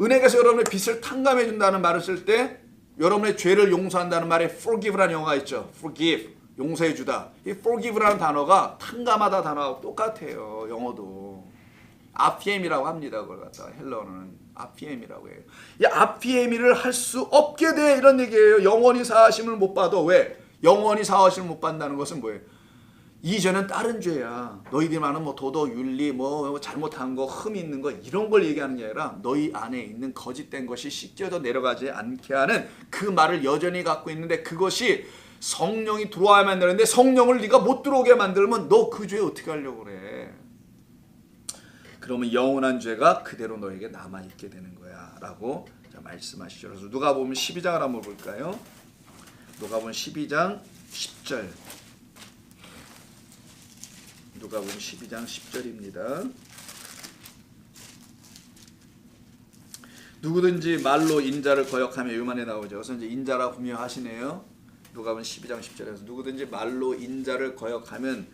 은행에서 여러분의 빚을 탕감해 준다는 말을 쓸 때, 여러분의 죄를 용서한다는 말에 forgive라는 영어가 있죠. forgive, 용서해 주다. 이 forgive라는 단어가 탕감하다 단어하고 똑같아요. 영어도. 아피엠이라고 합니다. 그걸 갖다가 헬라어는 아피엠이라고 해요. 이 아피엠이를 할 수 없게 돼, 이런 얘기예요. 영원히 사하심을 못 받아. 왜? 영원히 사하심을 못 받는다는 것은 뭐예요? 이 죄는 다른 죄야. 너희들이 말하는 뭐 도덕, 윤리, 뭐 잘못한 거, 흠이 있는 거, 이런 걸 얘기하는 게 아니라, 너희 안에 있는 거짓된 것이 씻겨져 내려가지 않게 하는 그 말을 여전히 갖고 있는데, 그것이 성령이 들어와야만 되는데, 성령을 네가 못 들어오게 만들면 너 그 죄 어떻게 하려고 그래? 그러면 영원한 죄가 그대로 너에게 남아있게 되는 거야 라고 말씀하시죠. 그래서 누가복음 12장을 한번 볼까요? 누가복음 12장 10절. 누가복음 12장 10절입니다. 누구든지 말로 인자를 거역하며, 요만에 나오죠. 그래서 이제 인자라 분명하시네요. 누가복음 12장 10절에서 누구든지 말로 인자를 거역하면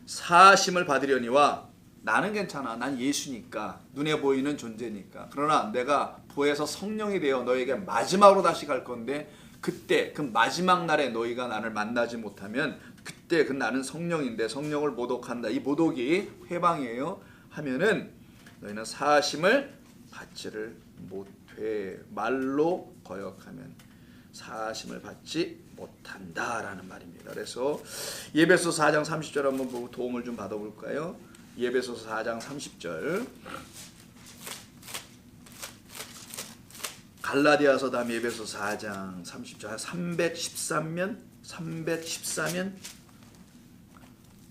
사하심을 받으려니와, 나는 괜찮아. 난 예수니까. 눈에 보이는 존재니까. 그러나 내가 부에서 성령이 되어 너에게 마지막으로 다시 갈 건데, 그때 그 마지막 날에 너희가 나를 만나지 못하면 그때 그 나는 성령인데 성령을 모독한다. 이 모독이 회방이에요. 하면은 너희는 사심을 받지를 못해. 말로 거역하면 사심을 받지 못한다라는 말입니다. 그래서 예배소서 4장 30절 한번 보고 도움을 좀 받아볼까요? 예배소서 4장 30절. 갈라디아서 다음 예배소서 4장 30절.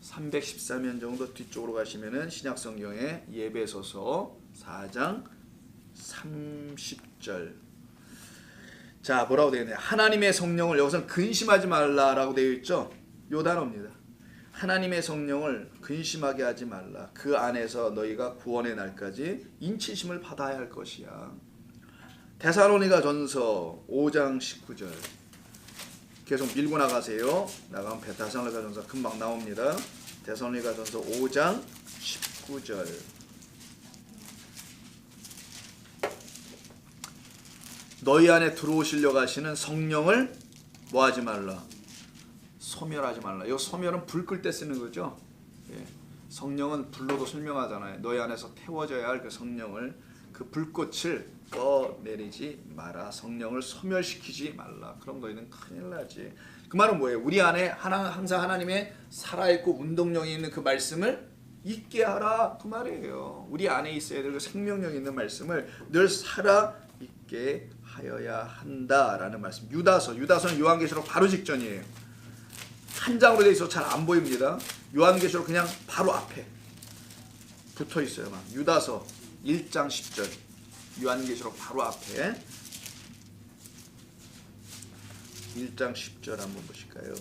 314면 정도 뒤쪽으로 가시면은 신약성경에 예배소서 4장 30절. 자, 뭐라고 되어 있나요? 하나님의 성령을, 여기서는 근심하지 말라라고 되어 있죠. 요 단어입니다. 하나님의 성령을 근심하게 하지 말라. 그 안에서 너희가 구원의 날까지 인치심을 받아야 할 것이야. 데살로니가전서 5장 19절. 계속 밀고 나가세요. 나가면 데살로니가전서 금방 나옵니다. 데살로니가전서 5장 19절. 너희 안에 들어오시려고 하시는 성령을 뭐하지 말라? 소멸하지 말라. 이 소멸은 불 끌 때 쓰는 거죠. 예. 성령은 불로도 설명하잖아요. 너희 안에서 태워져야 할 그 성령을, 그 불꽃을 꺼내리지 마라. 성령을 소멸시키지 말라. 그럼 너희는 큰일 나지. 그 말은 뭐예요? 우리 안에 항상 하나님의 살아있고 운동력이 있는 그 말씀을 있게 하라. 그 말이에요. 우리 안에 있어야 될 그 생명력 있는 말씀을 늘 살아있게 하여야 한다라는 말씀. 유다서는 요한계시록 바로 직전이에요. 한 장으로 되어 있어서 잘 안 보입니다. 요한계시록 그냥 바로 앞에 붙어 있어요. 막. 유다서 1장 10절. 요한계시록 바로 앞에 1장 10절 한번 보실까요?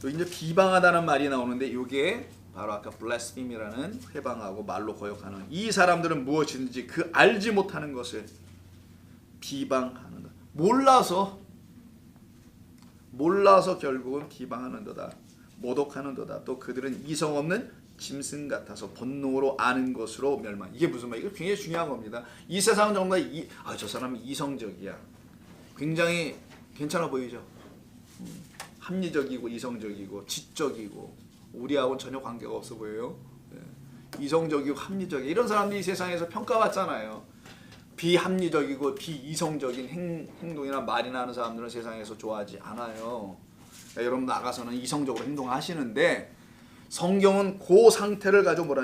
또 이제 비방하다는 말이 나오는데 이게 바로 아까 blaspheme라는 회방하고 말로 거역하는, 이 사람들은 무엇이든지 그 알지 못하는 것을 비방하는 것. 몰라서 결국은 비방하는 도다. 모독하는 도다. 또 그들은 이성 없는 짐승 같아서 본능으로 아는 것으로 멸망. 이게 무슨 말이에요? 이거 굉장히 중요한 겁니다. 이 세상 정말 저 사람은 이성적이야. 굉장히 괜찮아 보이죠? 합리적이고 이성적이고 지적이고 우리하고는 전혀 관계가 없어 보여요. 네. 이성적이고 합리적이고 이런 사람들이 세상에서 평가받잖아요. 비합리적이고 비이성적인 행동이나 말이나 하는 사람들은 세상에서 좋아하지 않아요. 여러분 나가서는 이성적으로 행동하시는데 성경은 그 상태를 가지고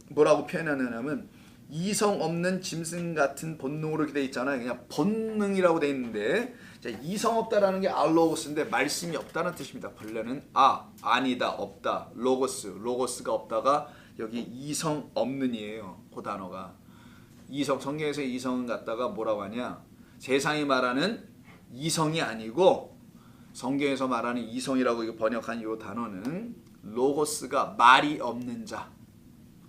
뭐라고 표현하냐면 이성 없는 짐승 같은 본능으로 이렇게 돼 있잖아요. 그냥 본능이라고 돼 있는데 이성 없다라는 게 알로고스인데 말씀이 없다는 뜻입니다. 본래는 아니다, 없다. 로고스가 없다가 여기 이성 없는이에요. 그 단어가. 성경에서 이성은 갖다가 뭐라고 하냐? 세상이 말하는 이성이 아니고 성경에서 말하는 이성이라고 번역한 이 단어는 로고스가 말이 없는 자,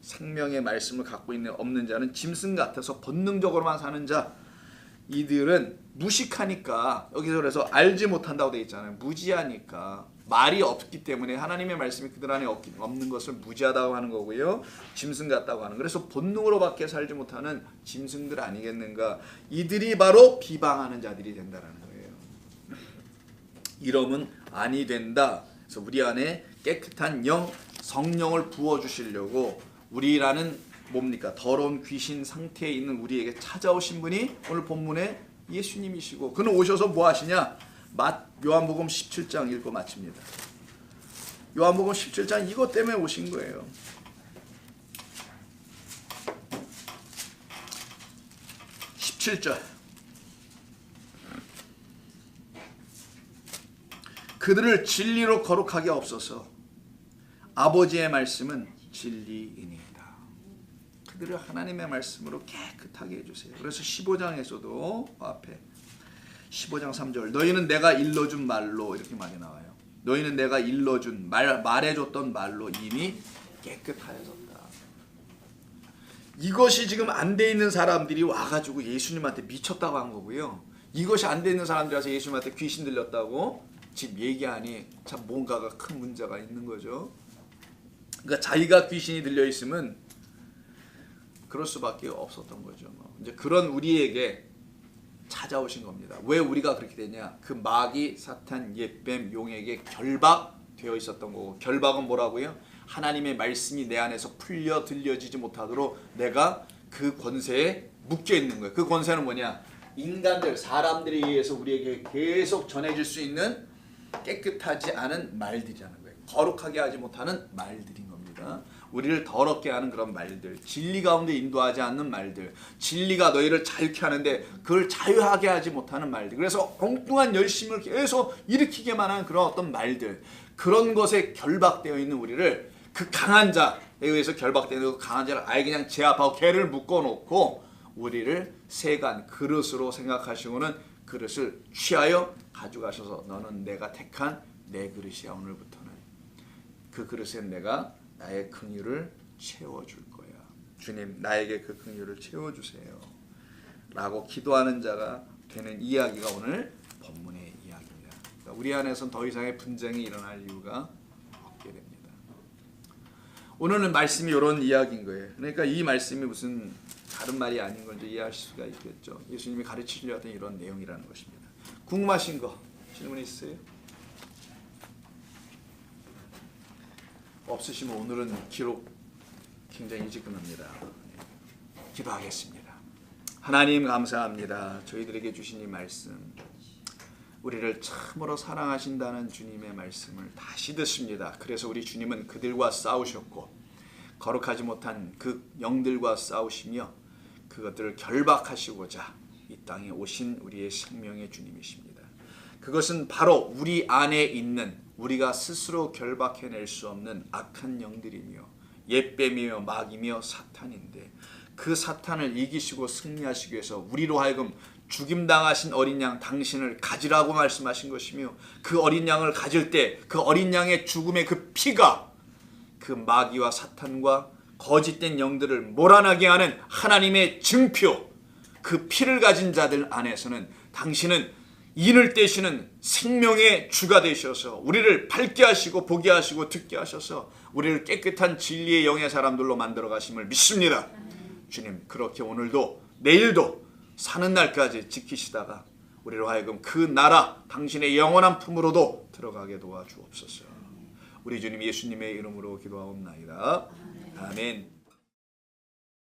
생명의 말씀을 갖고 있는 없는 자는 짐승 같아서 본능적으로만 사는 자. 이들은 무식하니까, 여기서 그래서 알지 못한다고 되어 있잖아요. 무지하니까, 말이 없기 때문에 하나님의 말씀이 그들 안에 없는 것을 무지하다고 하는 거고요. 짐승 같다고 하는. 그래서 본능으로밖에 살지 못하는 짐승들 아니겠는가. 이들이 바로 비방하는 자들이 된다는 거예요. 이러면 아니 된다. 그래서 우리 안에 깨끗한 성령을 부어주시려고 우리라는 뭡니까? 더러운 귀신 상태에 있는 우리에게 찾아오신 분이 오늘 본문에 예수님이시고, 그는 오셔서 뭐 하시냐? 요한복음 17장 읽고 마칩니다. 요한복음 17장 이것 때문에 오신 거예요. 17절. 그들을 진리로 거룩하게 하옵소서. 아버지의 말씀은 진리이니이다. 그들을 하나님의 말씀으로 깨끗하게 해주세요. 그래서 15장에서도 앞에 15장 3절 너희는 내가 일러준 말로 이렇게 말이 나와요. 너희는 내가 일러준 말해줬던 말로 이미 깨끗하여졌다. 이것이 지금 안 돼 있는 사람들이 와가지고 예수님한테 미쳤다고 한 거고요. 이것이 안 돼 있는 사람들이 와서 예수님한테 귀신 들렸다고 지금 얘기하니 참 뭔가가 큰 문제가 있는 거죠. 그러니까 자기가 귀신이 들려 있으면 그럴 수밖에 없었던 거죠. 이제 그런 우리에게 찾아오신 겁니다. 왜 우리가 그렇게 되냐? 그 마귀, 사탄, 옛뱀, 용에게 결박되어 있었던 거고, 결박은 뭐라고요? 하나님의 말씀이 내 안에서 풀려 들려지지 못하도록 내가 그 권세에 묶여 있는 거예요. 그 권세는 뭐냐? 인간들, 사람들에 의해서 우리에게 계속 전해질 수 있는 깨끗하지 않은 말들이라는 거예요. 거룩하게 하지 못하는 말들인 겁니다. 우리를 더럽게 하는 그런 말들, 진리 가운데 인도하지 않는 말들, 진리가 너희를 자유케 하는데 그걸 자유하게 하지 못하는 말들, 그래서 엉뚱한 열심을 계속 일으키게만 하는 그런 어떤 말들, 그런 것에 결박되어 있는 우리를 그 강한 자에 의해서 결박되는 그 강한 자를 아예 그냥 제압하고 개를 묶어놓고 우리를 세간 그릇으로 생각하시고는 그릇을 취하여 가져가셔서 너는 내가 택한 내 그릇이야. 오늘부터는 그 그릇에 내가 나의 긍휼을 채워줄 거야. 주님, 나에게 그 긍휼을 채워주세요 라고 기도하는 자가 되는 이야기가 오늘 본문의 이야기입니다. 그러니까 우리 안에서는 더 이상의 분쟁이 일어날 이유가 없게 됩니다. 오늘은 말씀이 이런 이야기인 거예요. 그러니까 이 말씀이 무슨 다른 말이 아닌 걸 이해하실 수가 있겠죠. 예수님이 가르치려 하던 이런 내용이라는 것입니다. 궁금하신 거 질문 있어요? 없으시면 오늘은 기록 굉장히 일찍 끝납니다. 기도하겠습니다. 하나님 감사합니다. 저희들에게 주신 이 말씀, 우리를 참으로 사랑하신다는 주님의 말씀을 다시 듣습니다. 그래서 우리 주님은 그들과 싸우셨고 거룩하지 못한 그 영들과 싸우시며 그것들을 결박하시고자 이 땅에 오신 우리의 생명의 주님이십니다. 그것은 바로 우리 안에 있는 우리가 스스로 결박해낼 수 없는 악한 영들이며 옛뱀이며 마귀며 사탄인데, 그 사탄을 이기시고 승리하시기 위해서 우리로 하여금 죽임당하신 어린 양 당신을 가지라고 말씀하신 것이며, 그 어린 양을 가질 때 그 어린 양의 죽음의 그 피가 그 마귀와 사탄과 거짓된 영들을 몰아나게 하는 하나님의 증표, 그 피를 가진 자들 안에서는 당신은 인을 떼시는 생명의 주가 되셔서 우리를 밝게 하시고 보게 하시고 듣게 하셔서 우리를 깨끗한 진리의 영의 사람들로 만들어 가심을 믿습니다. 주님, 그렇게 오늘도 내일도 사는 날까지 지키시다가 우리로 하여금 그 나라 당신의 영원한 품으로도 들어가게 도와주옵소서. 우리 주님 예수님의 이름으로 기도하옵나이다. 아멘.